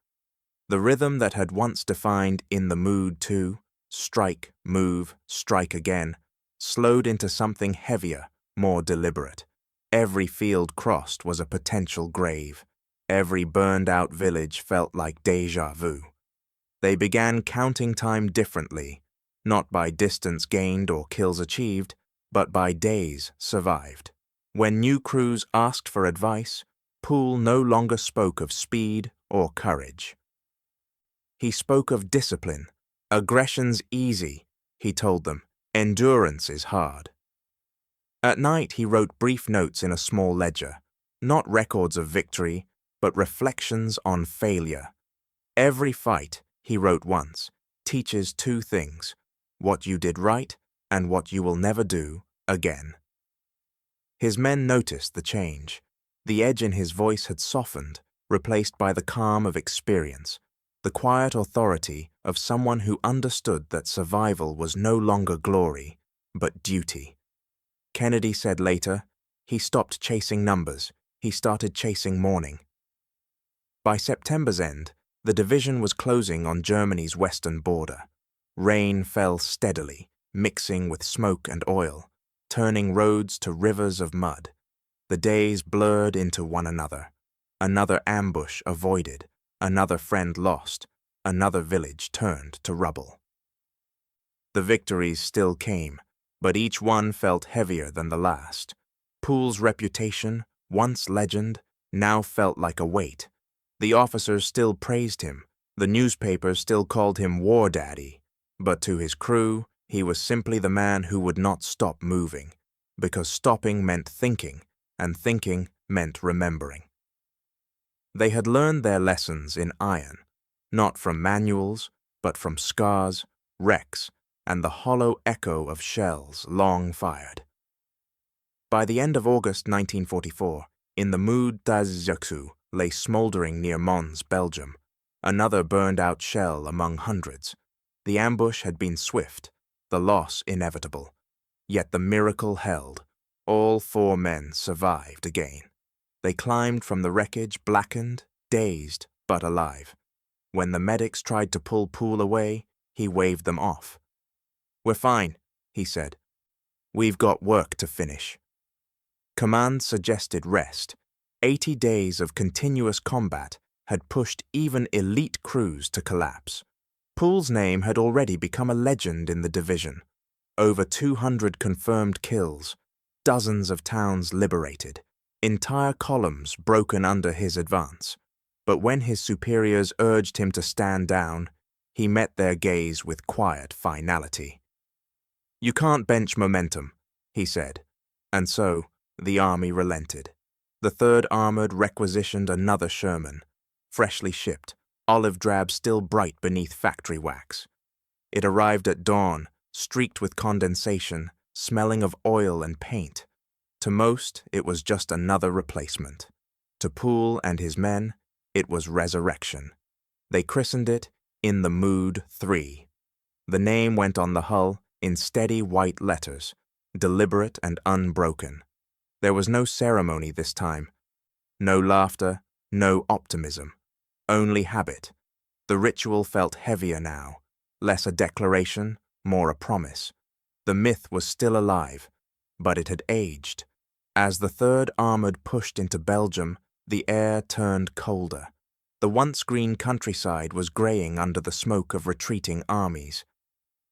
The rhythm that had once defined "in the mood to," strike, move, strike again, slowed into something heavier, more deliberate. Every field crossed was a potential grave. Every burned-out village felt like déjà vu. They began counting time differently, not by distance gained or kills achieved, but by days survived. When new crews asked for advice, Poole no longer spoke of speed or courage. He spoke of discipline. "Aggression's easy," he told them. "Endurance is hard." At night he wrote brief notes in a small ledger, not records of victory, but reflections on failure. "Every fight," he wrote once, "teaches two things: what you did right and what you will never do again." His men noticed the change. The edge in his voice had softened, replaced by the calm of experience, the quiet authority of someone who understood that survival was no longer glory, but duty. Kennedy said later, he stopped chasing numbers, he started chasing morning. By September's end, the division was closing on Germany's western border. Rain fell steadily, mixing with smoke and oil, turning roads to rivers of mud. The days blurred into one another. Another ambush avoided, another friend lost, another village turned to rubble. The victories still came, but each one felt heavier than the last. Poole's reputation, once legend, now felt like a weight. The officers still praised him, the newspapers still called him War Daddy, but to his crew, he was simply the man who would not stop moving, because stopping meant thinking, and thinking meant remembering. They had learned their lessons in iron, not from manuals, but from scars, wrecks, and the hollow echo of shells long fired. By the end of August 1944, in the Mood d'Azaksu lay smoldering near Mons, Belgium, another burned-out shell among hundreds. The ambush had been swift, the loss inevitable. Yet the miracle held. All 4 men survived again. They climbed from the wreckage, blackened, dazed, but alive. When the medics tried to pull Poole away, he waved them off. "We're fine," he said. "We've got work to finish." Command suggested rest. 80 days of continuous combat had pushed even elite crews to collapse. Poole's name had already become a legend in the division. Over 200 confirmed kills, dozens of towns liberated, entire columns broken under his advance. But when his superiors urged him to stand down, he met their gaze with quiet finality. "You can't bench momentum," he said, and so the army relented. The 3rd Armored requisitioned another Sherman, freshly shipped, olive drab still bright beneath factory wax. It arrived at dawn, streaked with condensation, smelling of oil and paint. To most, it was just another replacement. To Poole and his men, it was resurrection. They christened it In the Mood 3. The name went on the hull in steady white letters, deliberate and unbroken. There was no ceremony this time. No laughter, no optimism. Only habit. The ritual felt heavier now, less a declaration, more a promise. The myth was still alive, but it had aged. As the 3rd Armored pushed into Belgium, the air turned colder. The once green countryside was greying under the smoke of retreating armies.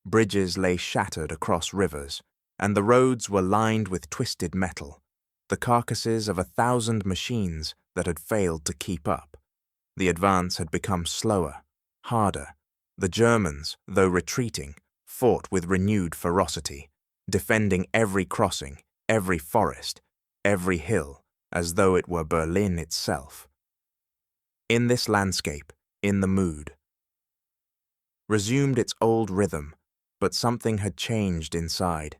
Bridges lay shattered across rivers, and the roads were lined with twisted metal, the carcasses of 1,000 machines that had failed to keep up. The advance had become slower, harder. The Germans, though retreating, fought with renewed ferocity, defending every crossing, every forest, every hill, as though it were Berlin itself. In this landscape, In the Mood resumed its old rhythm, but something had changed inside.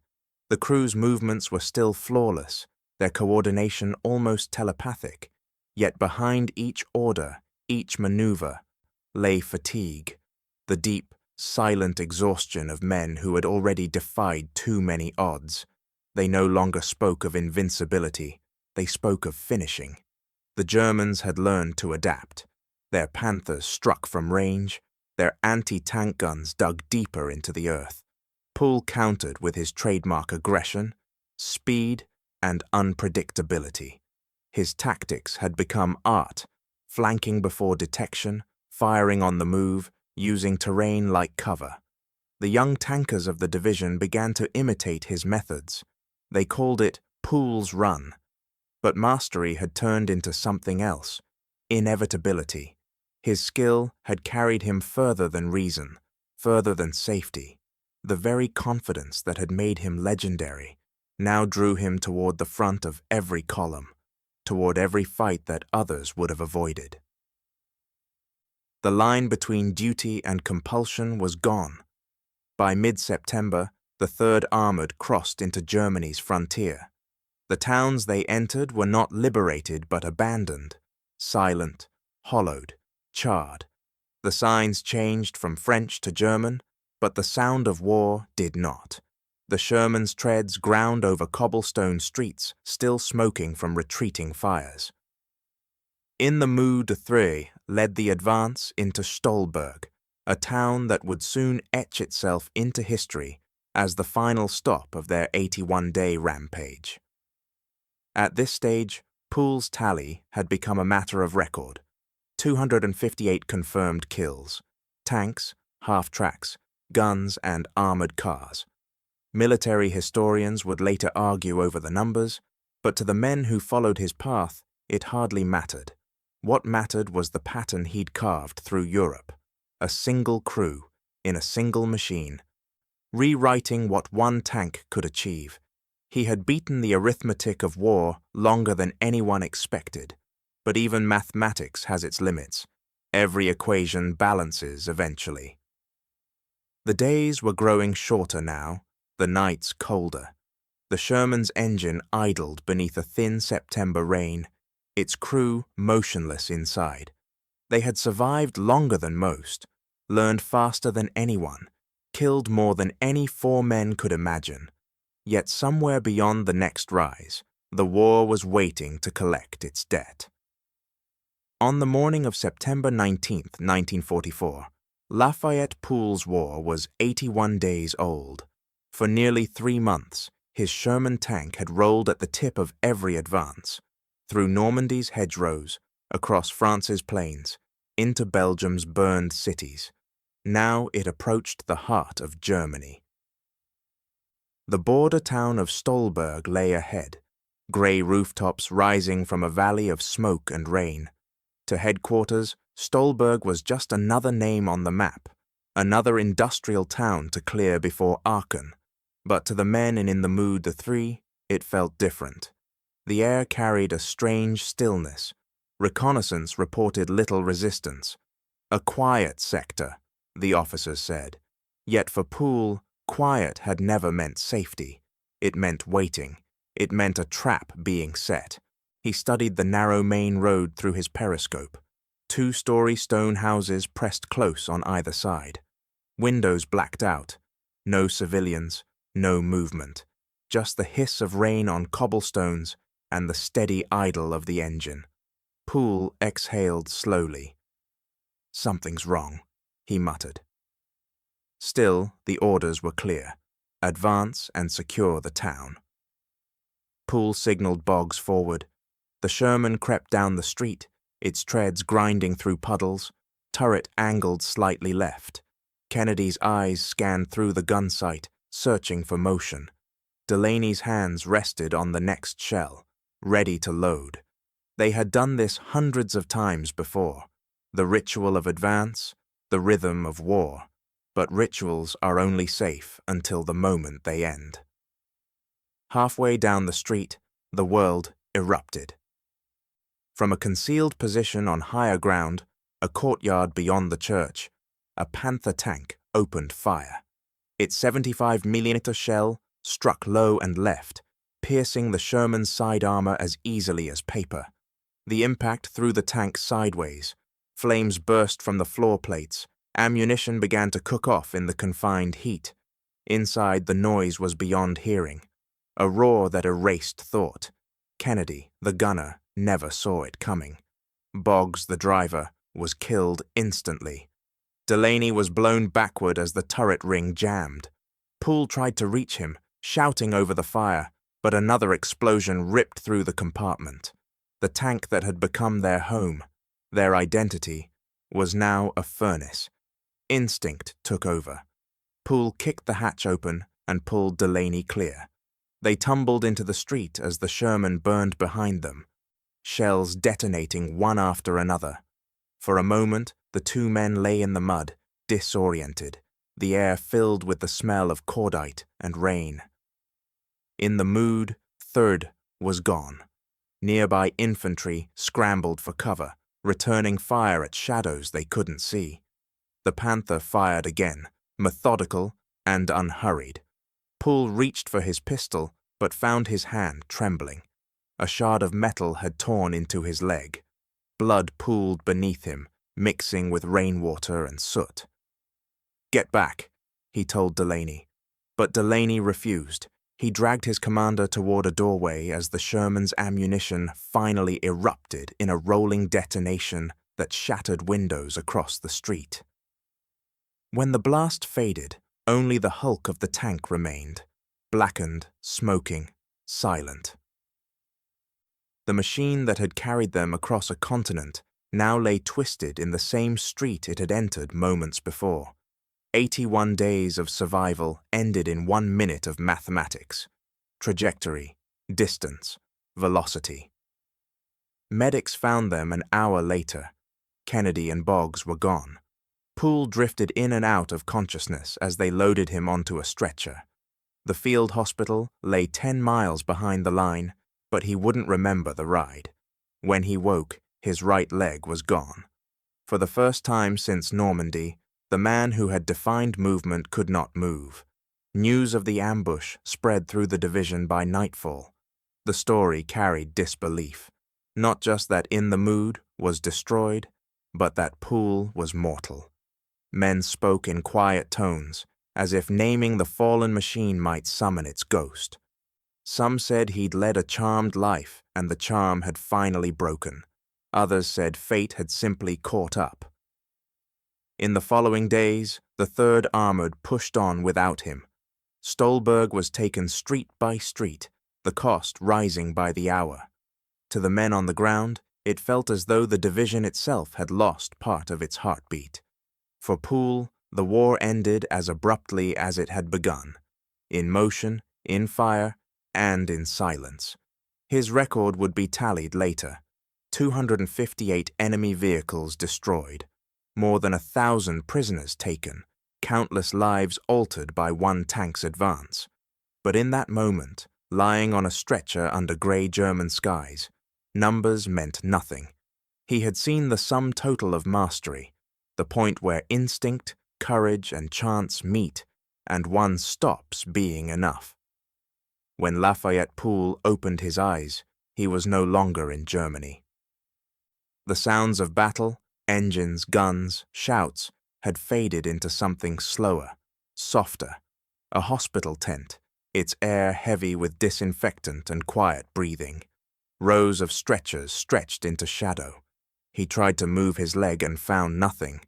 The crew's movements were still flawless, their coordination almost telepathic, yet behind each order, each maneuver, lay fatigue, the deep, silent exhaustion of men who had already defied too many odds. They no longer spoke of invincibility, they spoke of finishing. The Germans had learned to adapt. Their Panthers struck from range, their anti-tank guns dug deeper into the earth. Poole countered with his trademark aggression, speed, and unpredictability. His tactics had become art, flanking before detection, firing on the move, using terrain like cover. The young tankers of the division began to imitate his methods. They called it Poole's Run. But mastery had turned into something else, inevitability. His skill had carried him further than reason, further than safety. The very confidence that had made him legendary now drew him toward the front of every column, toward every fight that others would have avoided. The line between duty and compulsion was gone. By mid-September, the 3rd Armored crossed into Germany's frontier. The towns they entered were not liberated but abandoned, silent, hollowed, charred. The signs changed from French to German, but the sound of war did not. The Sherman's treads ground over cobblestone streets, still smoking from retreating fires. In the Mood 3 led the advance into Stolberg, a town that would soon etch itself into history as the final stop of their 81-day rampage. At this stage, Poole's tally had become a matter of record. 258 confirmed kills, tanks, half-tracks, guns, and armored cars. Military historians would later argue over the numbers, but to the men who followed his path, it hardly mattered. What mattered was the pattern he'd carved through Europe. A single crew, in a single machine, rewriting what one tank could achieve. He had beaten the arithmetic of war longer than anyone expected. But even mathematics has its limits. Every equation balances eventually. The days were growing shorter now, the nights colder. The Sherman's engine idled beneath a thin September rain, its crew motionless inside. They had survived longer than most, learned faster than anyone, killed more than any 4 men could imagine. Yet somewhere beyond the next rise, the war was waiting to collect its debt. On the morning of September 19th, 1944, Lafayette Poole's War was 81 days old. For nearly 3 months, his Sherman tank had rolled at the tip of every advance, through Normandy's hedgerows, across France's plains, into Belgium's burned cities. Now it approached the heart of Germany. The border town of Stolberg lay ahead, grey rooftops rising from a valley of smoke and rain. To headquarters, Stolberg was just another name on the map, another industrial town to clear before Aachen. But to the men in the Mood III, it felt different. The air carried a strange stillness. Reconnaissance reported little resistance. A quiet sector, the officers said. Yet for Poole, quiet had never meant safety. It meant waiting. It meant a trap being set. He studied the narrow main road through his periscope. 2-story stone houses pressed close on either side. Windows blacked out. No civilians, no movement. Just the hiss of rain on cobblestones and the steady idle of the engine. Poole exhaled slowly. "Something's wrong," he muttered. Still, the orders were clear. Advance and secure the town. Poole signaled Boggs forward. The Sherman crept down the street, its treads grinding through puddles, turret angled slightly left. Kennedy's eyes scanned through the gun sight, searching for motion. Delaney's hands rested on the next shell, ready to load. They had done this hundreds of times before. The ritual of advance, the rhythm of war. But rituals are only safe until the moment they end. Halfway down the street, the world erupted. From a concealed position on higher ground, a courtyard beyond the church, a Panther tank opened fire. Its 75mm shell struck low and left, piercing the Sherman's side armor as easily as paper. The impact threw the tank sideways. Flames burst from the floor plates. Ammunition began to cook off in the confined heat. Inside, the noise was beyond hearing. A roar that erased thought. Kennedy, the gunner, never saw it coming. Boggs, the driver, was killed instantly. Delaney was blown backward as the turret ring jammed. Poole tried to reach him, shouting over the fire, but another explosion ripped through the compartment. The tank that had become their home, their identity, was now a furnace. Instinct took over. Poole kicked the hatch open and pulled Delaney clear. They tumbled into the street as the Sherman burned behind them, shells detonating one after another. For a moment, the 2 men lay in the mud, disoriented, the air filled with the smell of cordite and rain. In the Mood, 3rd was gone. Nearby infantry scrambled for cover, returning fire at shadows they couldn't see. The Panther fired again, methodical and unhurried. Poole reached for his pistol, but found his hand trembling. A shard of metal had torn into his leg. Blood pooled beneath him, mixing with rainwater and soot. "Get back," he told Delaney. But Delaney refused. He dragged his commander toward a doorway as the Sherman's ammunition finally erupted in a rolling detonation that shattered windows across the street. When the blast faded, only the hulk of the tank remained, blackened, smoking, silent. The machine that had carried them across a continent now lay twisted in the same street it had entered moments before. 81 days of survival ended in 1 minute of mathematics. Trajectory, distance, velocity. Medics found them an hour later. Kennedy and Boggs were gone. Poole drifted in and out of consciousness as they loaded him onto a stretcher. The field hospital lay 10 miles behind the line, but he wouldn't remember the ride. When he woke, his right leg was gone. For the first time since Normandy, the man who had defined movement could not move. News of the ambush spread through the division by nightfall. The story carried disbelief. Not just that In the Mood was destroyed, but that Poole was mortal. Men spoke in quiet tones, as if naming the fallen machine might summon its ghost. Some said he'd led a charmed life and the charm had finally broken. Others said fate had simply caught up. In the following days, the 3rd Armored pushed on without him. Stolberg was taken street by street, the cost rising by the hour. To the men on the ground, it felt as though the division itself had lost part of its heartbeat. For Poole, the war ended as abruptly as it had begun, in motion, in fire, and in silence. His record would be tallied later: 258 enemy vehicles destroyed, more than 1,000 prisoners taken, countless lives altered by one tank's advance. But in that moment, lying on a stretcher under grey German skies, numbers meant nothing. He had seen the sum total of mastery, the point where instinct, courage, and chance meet, and one stops being enough. When Lafayette Poole opened his eyes, he was no longer in Germany. The sounds of battle, engines, guns, shouts, had faded into something slower, softer, a hospital tent, its air heavy with disinfectant and quiet breathing. Rows of stretchers stretched into shadow. He tried to move his leg and found nothing.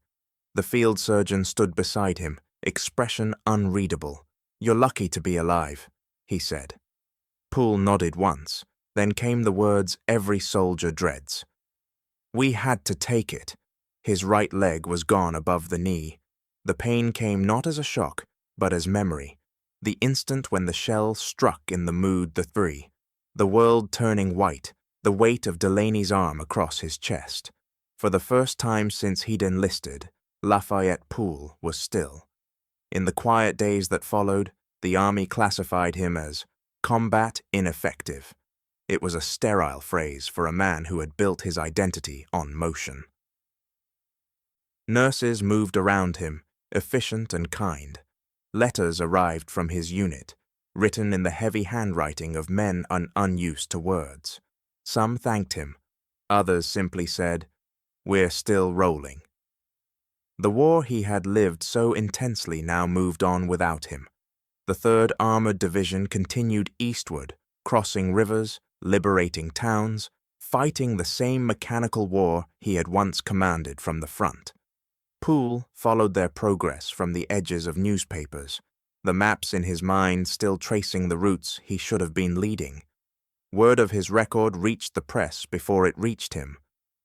The field surgeon stood beside him, expression unreadable. "You're lucky to be alive," he said. Poole nodded once, then came the words every soldier dreads. "We had to take it." His right leg was gone above the knee. The pain came not as a shock, but as memory. The instant when the shell struck in the Mood the 3, the world turning white, the weight of Delaney's arm across his chest. For the first time since he'd enlisted, Lafayette Poole was still. In the quiet days that followed, the army classified him as combat ineffective. It was a sterile phrase for a man who had built his identity on motion. Nurses moved around him, efficient and kind. Letters arrived from his unit, written in the heavy handwriting of men unused to words. Some thanked him. Others simply said, "We're still rolling." The war he had lived so intensely now moved on without him. The 3rd Armored Division continued eastward, crossing rivers, liberating towns, fighting the same mechanical war he had once commanded from the front. Poole followed their progress from the edges of newspapers, the maps in his mind still tracing the routes he should have been leading. Word of his record reached the press before it reached him.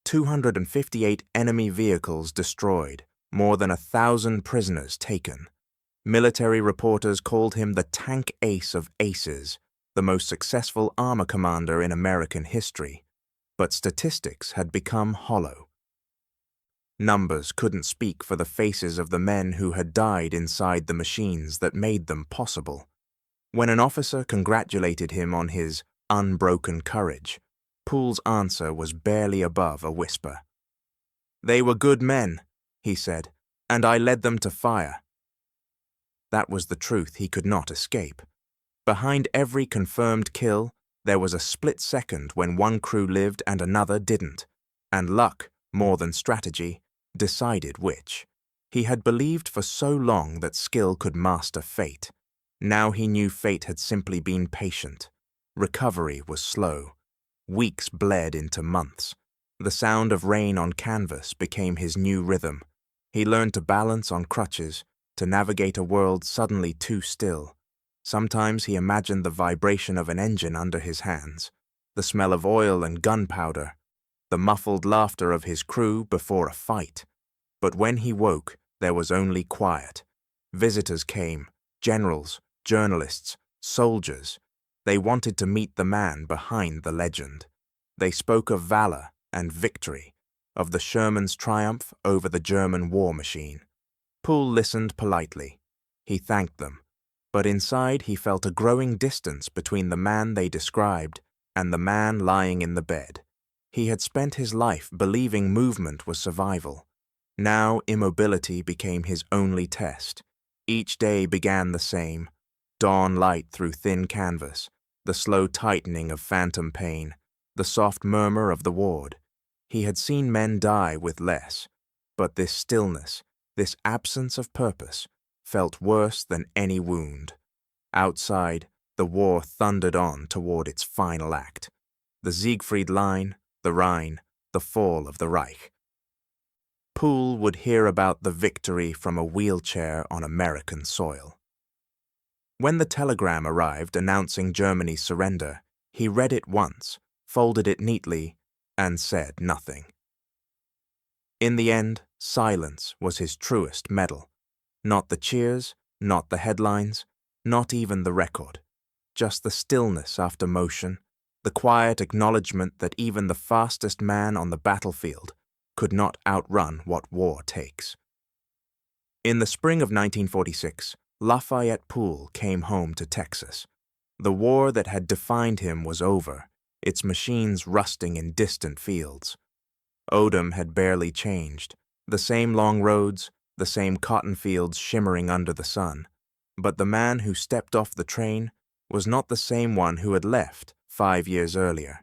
258 enemy vehicles destroyed, more than 1,000 prisoners taken. Military reporters called him the tank ace of aces, the most successful armor commander in American history. But statistics had become hollow. Numbers couldn't speak for the faces of the men who had died inside the machines that made them possible. When an officer congratulated him on his unbroken courage, Poole's answer was barely above a whisper. "They were good men," he said, "and I led them to fire." That was the truth he could not escape. Behind every confirmed kill, there was a split second when one crew lived and another didn't, and luck, more than strategy, decided which. He had believed for so long that skill could master fate. Now he knew fate had simply been patient. Recovery was slow. Weeks bled into months. The sound of rain on canvas became his new rhythm. He learned to balance on crutches, to navigate a world suddenly too still. Sometimes he imagined the vibration of an engine under his hands, the smell of oil and gunpowder, the muffled laughter of his crew before a fight. But when he woke, there was only quiet. Visitors came, generals, journalists, soldiers. They wanted to meet the man behind the legend. They spoke of valor and victory, of the Sherman's triumph over the German war machine. Poole listened politely. He thanked them. But inside he felt a growing distance between the man they described and the man lying in the bed. He had spent his life believing movement was survival. Now immobility became his only test. Each day began the same: dawn light through thin canvas, the slow tightening of phantom pain, the soft murmur of the ward. He had seen men die with less, but this stillness, this absence of purpose, felt worse than any wound. Outside, the war thundered on toward its final act. The Siegfried Line, the Rhine, the fall of the Reich. Poole would hear about the victory from a wheelchair on American soil. When the telegram arrived announcing Germany's surrender, he read it once, folded it neatly, and said nothing. In the end, silence was his truest medal. Not the cheers, not the headlines, not even the record. Just the stillness after motion, the quiet acknowledgement that even the fastest man on the battlefield could not outrun what war takes. In the spring of 1946, Lafayette Poole came home to Texas. The war that had defined him was over, its machines rusting in distant fields. Odom had barely changed, the same long roads, the same cotton fields shimmering under the sun. But the man who stepped off the train was not the same one who had left 5 years earlier.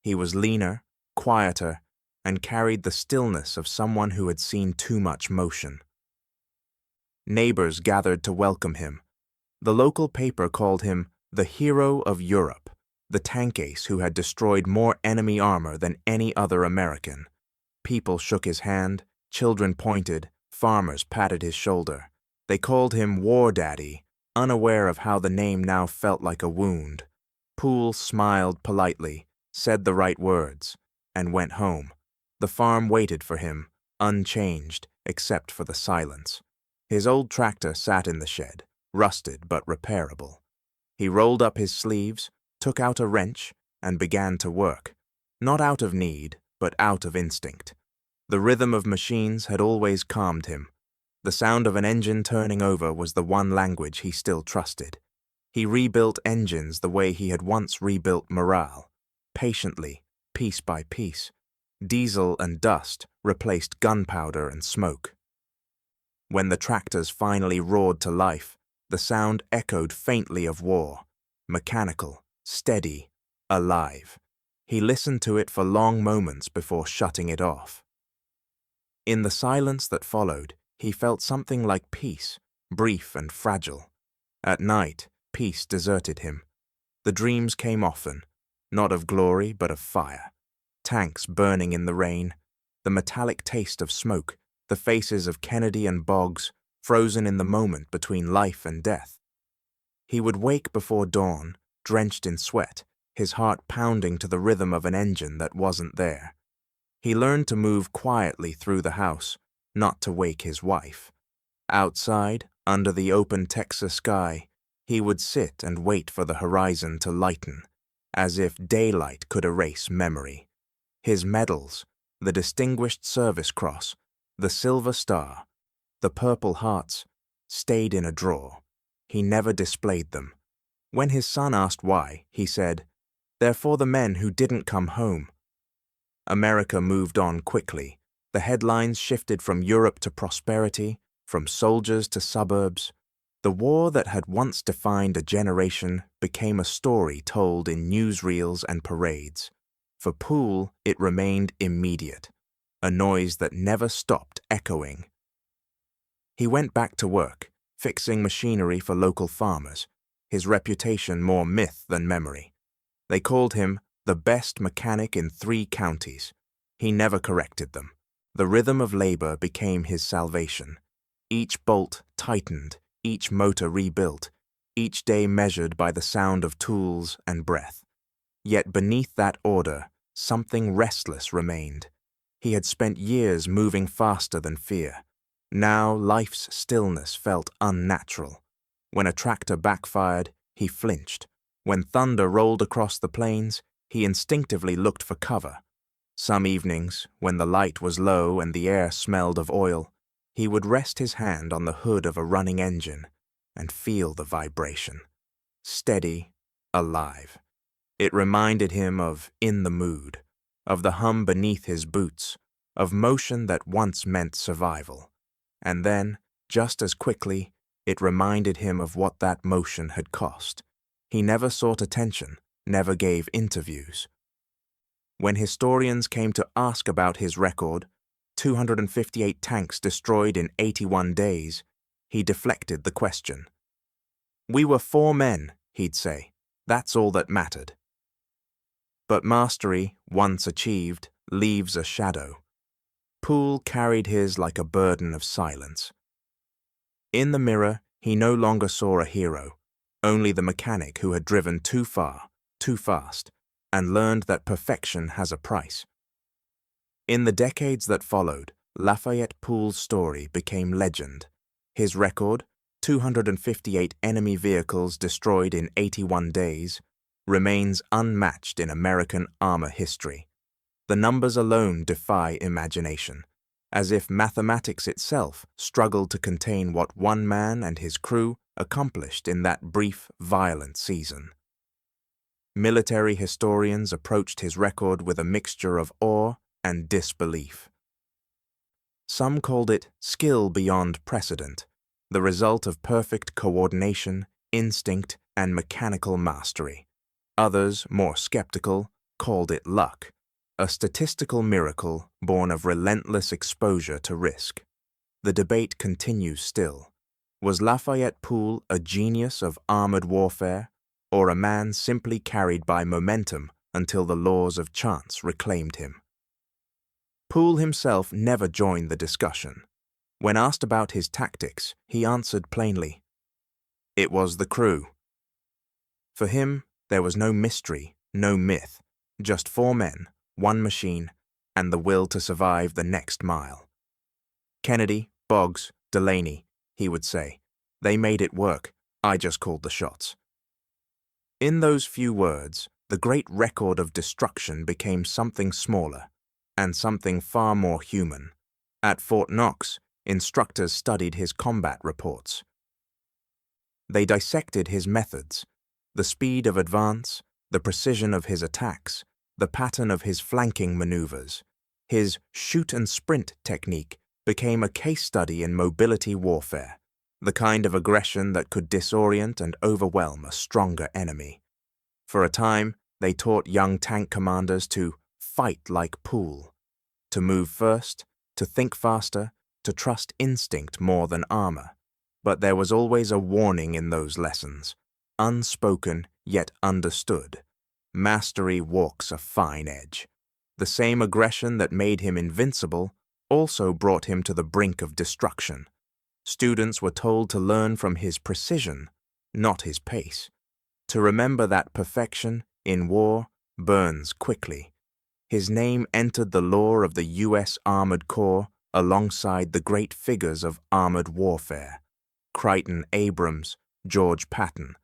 He was leaner, quieter, and carried the stillness of someone who had seen too much motion. Neighbors gathered to welcome him. The local paper called him the hero of Europe, the tank ace who had destroyed more enemy armor than any other American. People shook his hand, children pointed, farmers patted his shoulder. They called him War Daddy, unaware of how the name now felt like a wound. Poole smiled politely, said the right words, and went home. The farm waited for him, unchanged, except for the silence. His old tractor sat in the shed, rusted but repairable. He rolled up his sleeves, took out a wrench, and began to work, not out of need, but out of instinct. The rhythm of machines had always calmed him. The sound of an engine turning over was the one language he still trusted. He rebuilt engines the way he had once rebuilt morale, patiently, piece by piece. Diesel and dust replaced gunpowder and smoke. When the tractors finally roared to life, the sound echoed faintly of war, mechanical, steady, alive. He listened to it for long moments before shutting it off. In the silence that followed, he felt something like peace, brief and fragile. At night, peace deserted him. The dreams came often, not of glory but of fire. Tanks burning in the rain, the metallic taste of smoke, the faces of Kennedy and Boggs frozen in the moment between life and death. He would wake before dawn, drenched in sweat, his heart pounding to the rhythm of an engine that wasn't there. He learned to move quietly through the house, not to wake his wife. Outside, under the open Texas sky, he would sit and wait for the horizon to lighten, as if daylight could erase memory. His medals, the Distinguished Service Cross, the Silver Star, the Purple Hearts, stayed in a drawer. He never displayed them. When his son asked why, he said, "They're for the men who didn't come home." America moved on quickly. The headlines shifted from Europe to prosperity, from soldiers to suburbs. The war that had once defined a generation became a story told in newsreels and parades. For Poole, it remained immediate, a noise that never stopped echoing. He went back to work, fixing machinery for local farmers, his reputation more myth than memory. They called him the best mechanic in 3 counties. He never corrected them. The rhythm of labor became his salvation. Each bolt tightened, each motor rebuilt, each day measured by the sound of tools and breath. Yet beneath that order, something restless remained. He had spent years moving faster than fear. Now life's stillness felt unnatural. When a tractor backfired, he flinched. When thunder rolled across the plains, he instinctively looked for cover. Some evenings, when the light was low and the air smelled of oil, he would rest his hand on the hood of a running engine and feel the vibration. Steady, alive. It reminded him of In the Mood, of the hum beneath his boots, of motion that once meant survival. And then, just as quickly, it reminded him of what that motion had cost. He never sought attention, never gave interviews. When historians came to ask about his record, 258 tanks destroyed in 81 days, he deflected the question. "We were 4 men," he'd say. "That's all that mattered." But mastery, once achieved, leaves a shadow. Poole carried his like a burden of silence. In the mirror, he no longer saw a hero, only the mechanic who had driven too far, too fast, and learned that perfection has a price. In the decades that followed, Lafayette Poole's story became legend. His record, 258 enemy vehicles destroyed in 81 days, remains unmatched in American armor history. The numbers alone defy imagination, as if mathematics itself struggled to contain what one man and his crew accomplished in that brief, violent season. Military historians approached his record with a mixture of awe and disbelief. Some called it skill beyond precedent, the result of perfect coordination, instinct, and mechanical mastery. Others, more skeptical, called it luck, a statistical miracle born of relentless exposure to risk. The debate continues still. Was Lafayette Poole a genius of armored warfare, or a man simply carried by momentum until the laws of chance reclaimed him? Poole himself never joined the discussion. When asked about his tactics, he answered plainly, "It was the crew." For him, there was no mystery, no myth, just 4 men, 1 machine, and the will to survive the next mile. "Kennedy, Boggs, Delaney," he would say, "they made it work, I just called the shots." In those few words, the great record of destruction became something smaller, and something far more human. At Fort Knox, instructors studied his combat reports. They dissected his methods, the speed of advance, the precision of his attacks, the pattern of his flanking maneuvers. His shoot-and-sprint technique became a case study in mobility warfare, the kind of aggression that could disorient and overwhelm a stronger enemy. For a time, they taught young tank commanders to fight like Poole, to move first, to think faster, to trust instinct more than armor. But there was always a warning in those lessons, unspoken yet understood. Mastery walks a fine edge. The same aggression that made him invincible also brought him to the brink of destruction. Students were told to learn from his precision, not his pace. To remember that perfection, in war, burns quickly. His name entered the lore of the U.S. Armored Corps alongside the great figures of armored warfare, Crichton Abrams, George Patton,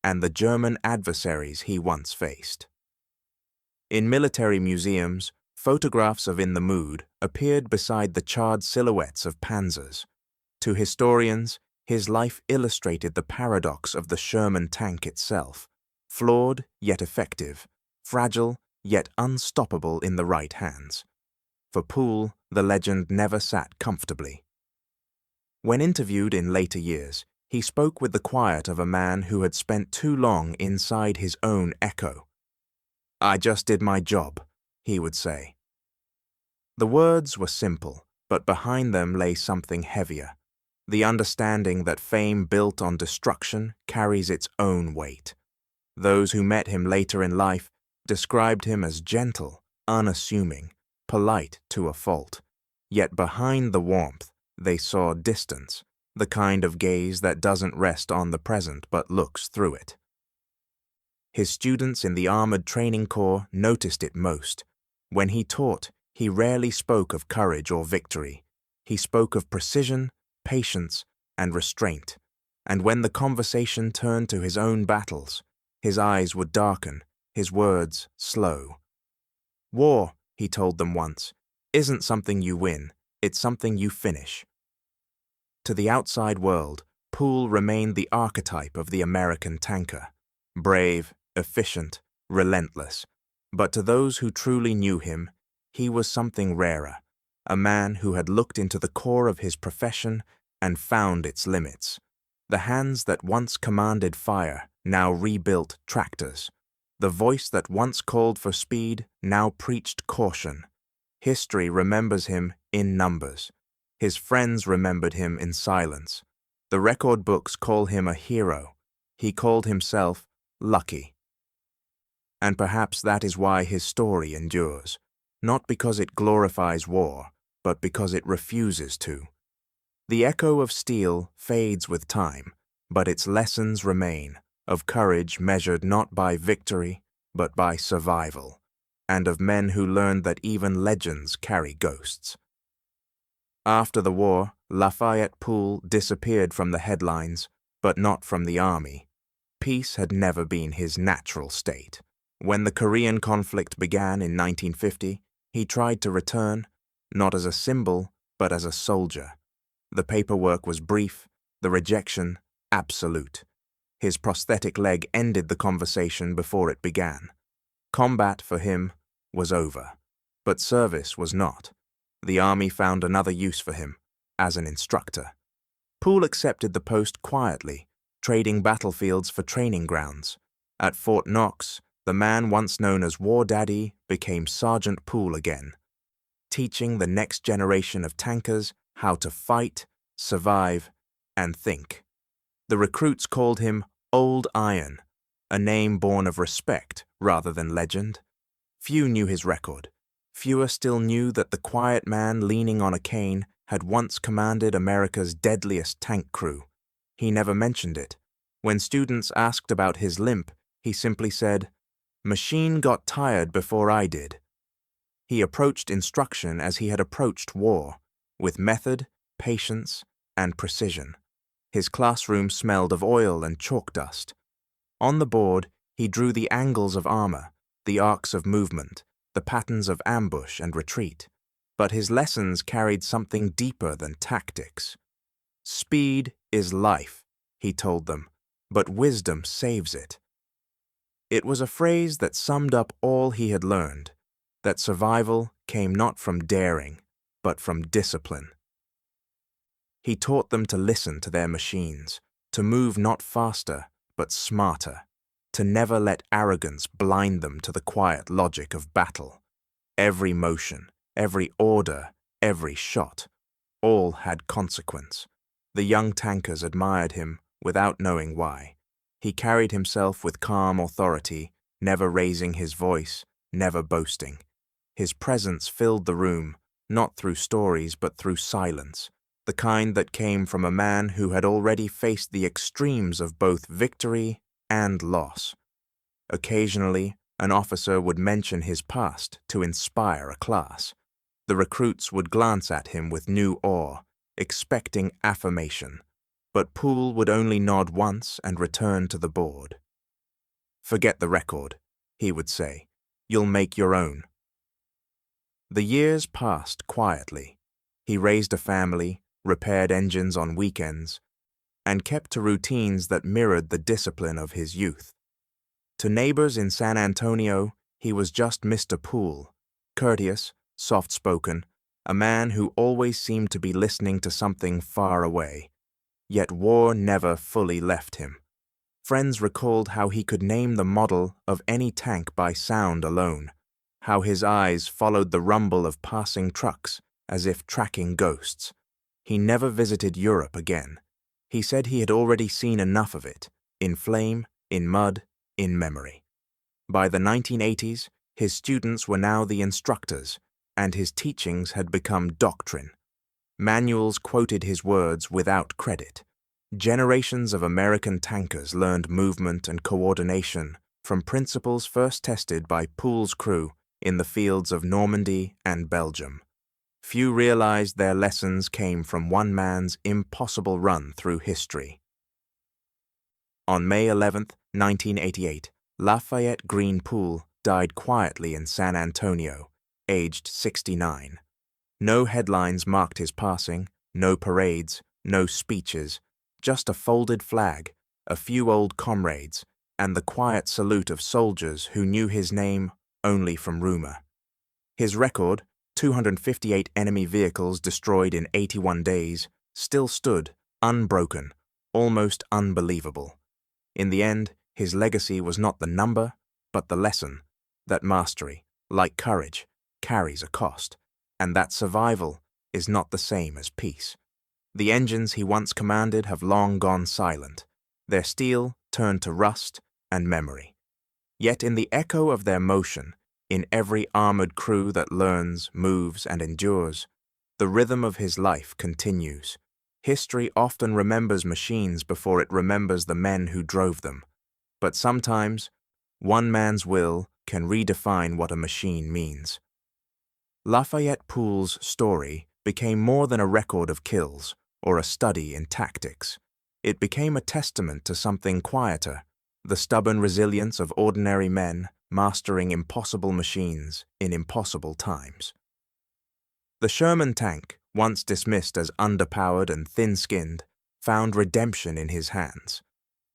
and the German adversaries he once faced. In military museums, photographs of In the Mood appeared beside the charred silhouettes of panzers. To historians, his life illustrated the paradox of the Sherman tank itself, flawed yet effective, fragile yet unstoppable in the right hands. For Poole, the legend never sat comfortably. When interviewed in later years, he spoke with the quiet of a man who had spent too long inside his own echo. "I just did my job," he would say. The words were simple, but behind them lay something heavier, the understanding that fame built on destruction carries its own weight. Those who met him later in life described him as gentle, unassuming, polite to a fault. Yet behind the warmth, they saw distance, the kind of gaze that doesn't rest on the present but looks through it. His students in the Armored Training Corps noticed it most. When he taught, he rarely spoke of courage or victory. He spoke of precision, patience, and restraint. And when the conversation turned to his own battles, his eyes would darken, his words slow. "War," he told them once, "isn't something you win, it's something you finish." To the outside world, Poole remained the archetype of the American tanker, brave, efficient, relentless. But to those who truly knew him, he was something rarer, a man who had looked into the core of his profession and found its limits. The hands that once commanded fire now rebuilt tractors. The voice that once called for speed now preached caution. History remembers him in numbers. His friends remembered him in silence. The record books call him a hero. He called himself lucky. And perhaps that is why his story endures, not because it glorifies war, but because it refuses to. The echo of steel fades with time, but its lessons remain, of courage measured not by victory, but by survival, and of men who learned that even legends carry ghosts. After the war, Lafayette Poole disappeared from the headlines, but not from the army. Peace had never been his natural state. When the Korean conflict began in 1950, he tried to return, not as a symbol, but as a soldier. The paperwork was brief, the rejection absolute. His prosthetic leg ended the conversation before it began. Combat for him was over, but service was not. The army found another use for him, as an instructor. Poole accepted the post quietly, trading battlefields for training grounds. At Fort Knox, the man once known as War Daddy became Sergeant Poole again, teaching the next generation of tankers how to fight, survive, and think. The recruits called him Old Iron, a name born of respect rather than legend. Few knew his record. Fewer still knew that the quiet man leaning on a cane had once commanded America's deadliest tank crew. He never mentioned it. When students asked about his limp, he simply said, "Machine got tired before I did." He approached instruction as he had approached war, with method, patience, and precision. His classroom smelled of oil and chalk dust. On the board, he drew the angles of armor, the arcs of movement, the patterns of ambush and retreat. But his lessons carried something deeper than tactics. "Speed is life," he told them, "but wisdom saves it." It was a phrase that summed up all he had learned, that survival came not from daring, but from discipline. He taught them to listen to their machines, to move not faster, but smarter, to never let arrogance blind them to the quiet logic of battle. Every motion, every order, every shot, all had consequence. The young tankers admired him without knowing why. He carried himself with calm authority, never raising his voice, never boasting. His presence filled the room, not through stories but through silence, the kind that came from a man who had already faced the extremes of both victory and loss. Occasionally, an officer would mention his past to inspire a class. The recruits would glance at him with new awe, expecting affirmation, but Poole would only nod once and return to the board. "Forget the record," he would say. "You'll make your own." The years passed quietly. He raised a family, repaired engines on weekends, and kept to routines that mirrored the discipline of his youth. To neighbors in San Antonio, he was just Mr. Poole, courteous, soft-spoken, a man who always seemed to be listening to something far away. Yet war never fully left him. Friends recalled how he could name the model of any tank by sound alone, how his eyes followed the rumble of passing trucks as if tracking ghosts. He never visited Europe again. He said he had already seen enough of it, in flame, in mud, in memory. By the 1980s, his students were now the instructors, and his teachings had become doctrine. Manuals quoted his words without credit. Generations of American tankers learned movement and coordination from principles first tested by Poole's crew in the fields of Normandy and Belgium. Few realized their lessons came from one man's impossible run through history. On May 11, 1988, Lafayette Green Poole died quietly in San Antonio, aged 69. No headlines marked his passing, no parades, no speeches, just a folded flag, a few old comrades, and the quiet salute of soldiers who knew his name only from rumor. His record, 258 enemy vehicles destroyed in 81 days, still stood, unbroken, almost unbelievable. In the end, his legacy was not the number, but the lesson, that mastery, like courage, carries a cost, and that survival is not the same as peace. The engines he once commanded have long gone silent, their steel turned to rust and memory. Yet in the echo of their motion, in every armored crew that learns, moves, and endures, the rhythm of his life continues. History often remembers machines before it remembers the men who drove them. But sometimes, one man's will can redefine what a machine means. Lafayette Poole's story became more than a record of kills or a study in tactics. It became a testament to something quieter, the stubborn resilience of ordinary men mastering impossible machines in impossible times. The Sherman tank, once dismissed as underpowered and thin-skinned, found redemption in his hands.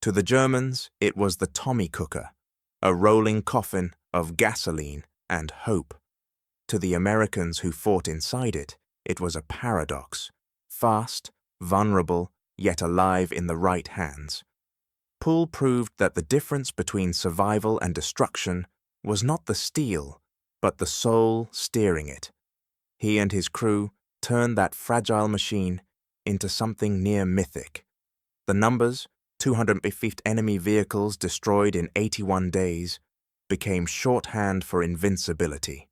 To the Germans, it was the Tommy cooker, a rolling coffin of gasoline and hope. To the Americans who fought inside it, it was a paradox, fast, vulnerable, yet alive in the right hands. Poole proved that the difference between survival and destruction was not the steel, but the soul steering it. He and his crew turned that fragile machine into something near mythic. The numbers, 250 enemy vehicles destroyed in 81 days, became shorthand for invincibility.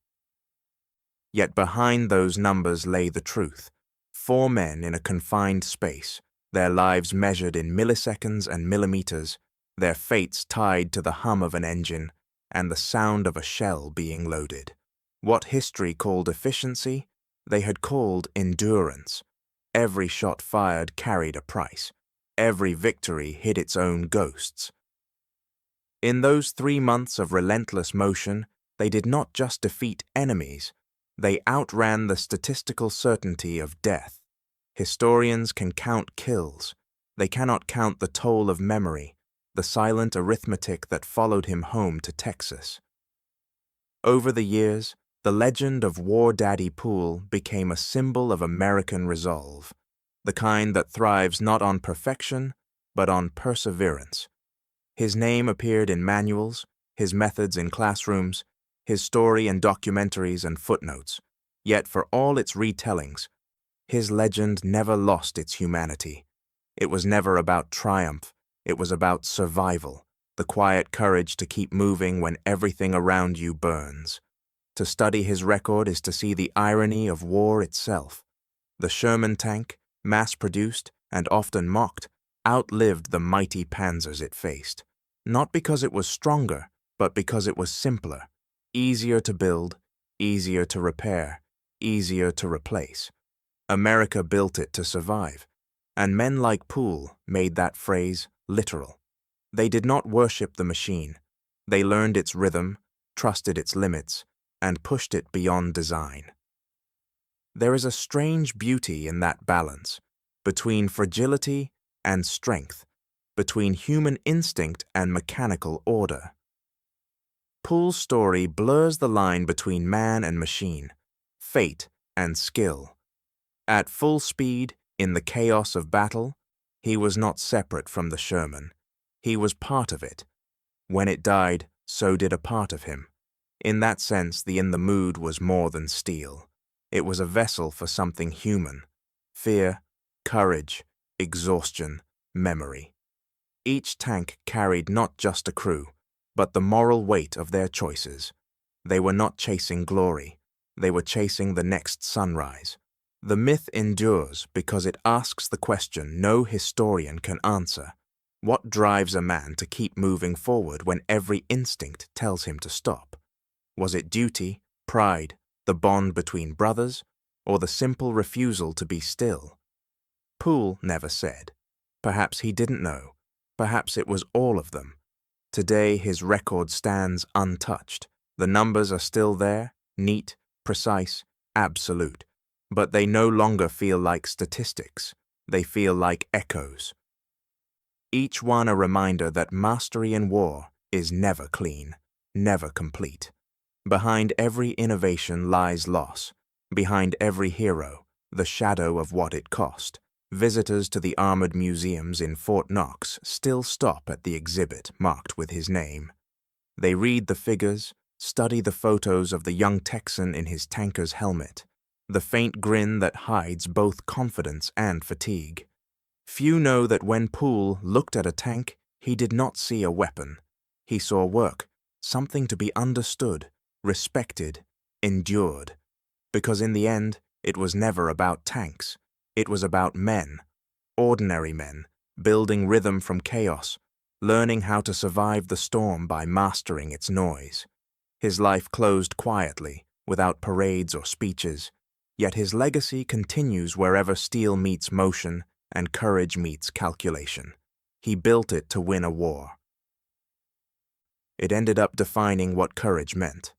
Yet behind those numbers lay the truth. 4 men in a confined space, their lives measured in milliseconds and millimeters, their fates tied to the hum of an engine and the sound of a shell being loaded. What history called efficiency, they had called endurance. Every shot fired carried a price. Every victory hid its own ghosts. In those 3 months of relentless motion, they did not just defeat enemies, they outran the statistical certainty of death. Historians can count kills. They cannot count the toll of memory, the silent arithmetic that followed him home to Texas. Over the years, the legend of War Daddy Poole became a symbol of American resolve, the kind that thrives not on perfection, but on perseverance. His name appeared in manuals, his methods in classrooms, his story in documentaries and footnotes. Yet for all its retellings, his legend never lost its humanity. It was never about triumph, it was about survival, the quiet courage to keep moving when everything around you burns. To study his record is to see the irony of war itself. The Sherman tank, mass-produced and often mocked, outlived the mighty panzers it faced. Not because it was stronger, but because it was simpler, easier to build, easier to repair, easier to replace. America built it to survive, and men like Poole made that phrase literal. They did not worship the machine. They learned its rhythm, trusted its limits, and pushed it beyond design. There is a strange beauty in that balance, between fragility and strength, between human instinct and mechanical order. Poole's story blurs the line between man and machine, fate and skill. At full speed, in the chaos of battle, he was not separate from the Sherman. He was part of it. When it died, so did a part of him. In that sense, the In the Mood was more than steel. It was a vessel for something human. Fear, courage, exhaustion, memory. Each tank carried not just a crew, but the moral weight of their choices. They were not chasing glory. They were chasing the next sunrise. The myth endures because it asks the question no historian can answer. What drives a man to keep moving forward when every instinct tells him to stop? Was it duty, pride, the bond between brothers, or the simple refusal to be still? Poole never said. Perhaps he didn't know. Perhaps it was all of them. Today his record stands untouched. The numbers are still there, neat, precise, absolute. But they no longer feel like statistics. They feel like echoes. Each one a reminder that mastery in war is never clean, never complete. Behind every innovation lies loss. Behind every hero, the shadow of what it cost. Visitors to the armored museums in Fort Knox still stop at the exhibit marked with his name. They read the figures, study the photos of the young Texan in his tanker's helmet. the faint grin that hides both confidence and fatigue. Few know that when Poole looked at a tank, he did not see a weapon. He saw work, something to be understood, respected, endured. Because in the end, it was never about tanks. It was about men, ordinary men, building rhythm from chaos, learning how to survive the storm by mastering its noise. His life closed quietly, without parades or speeches, yet his legacy continues wherever steel meets motion and courage meets calculation. He built it to win a war. It ended up defining what courage meant.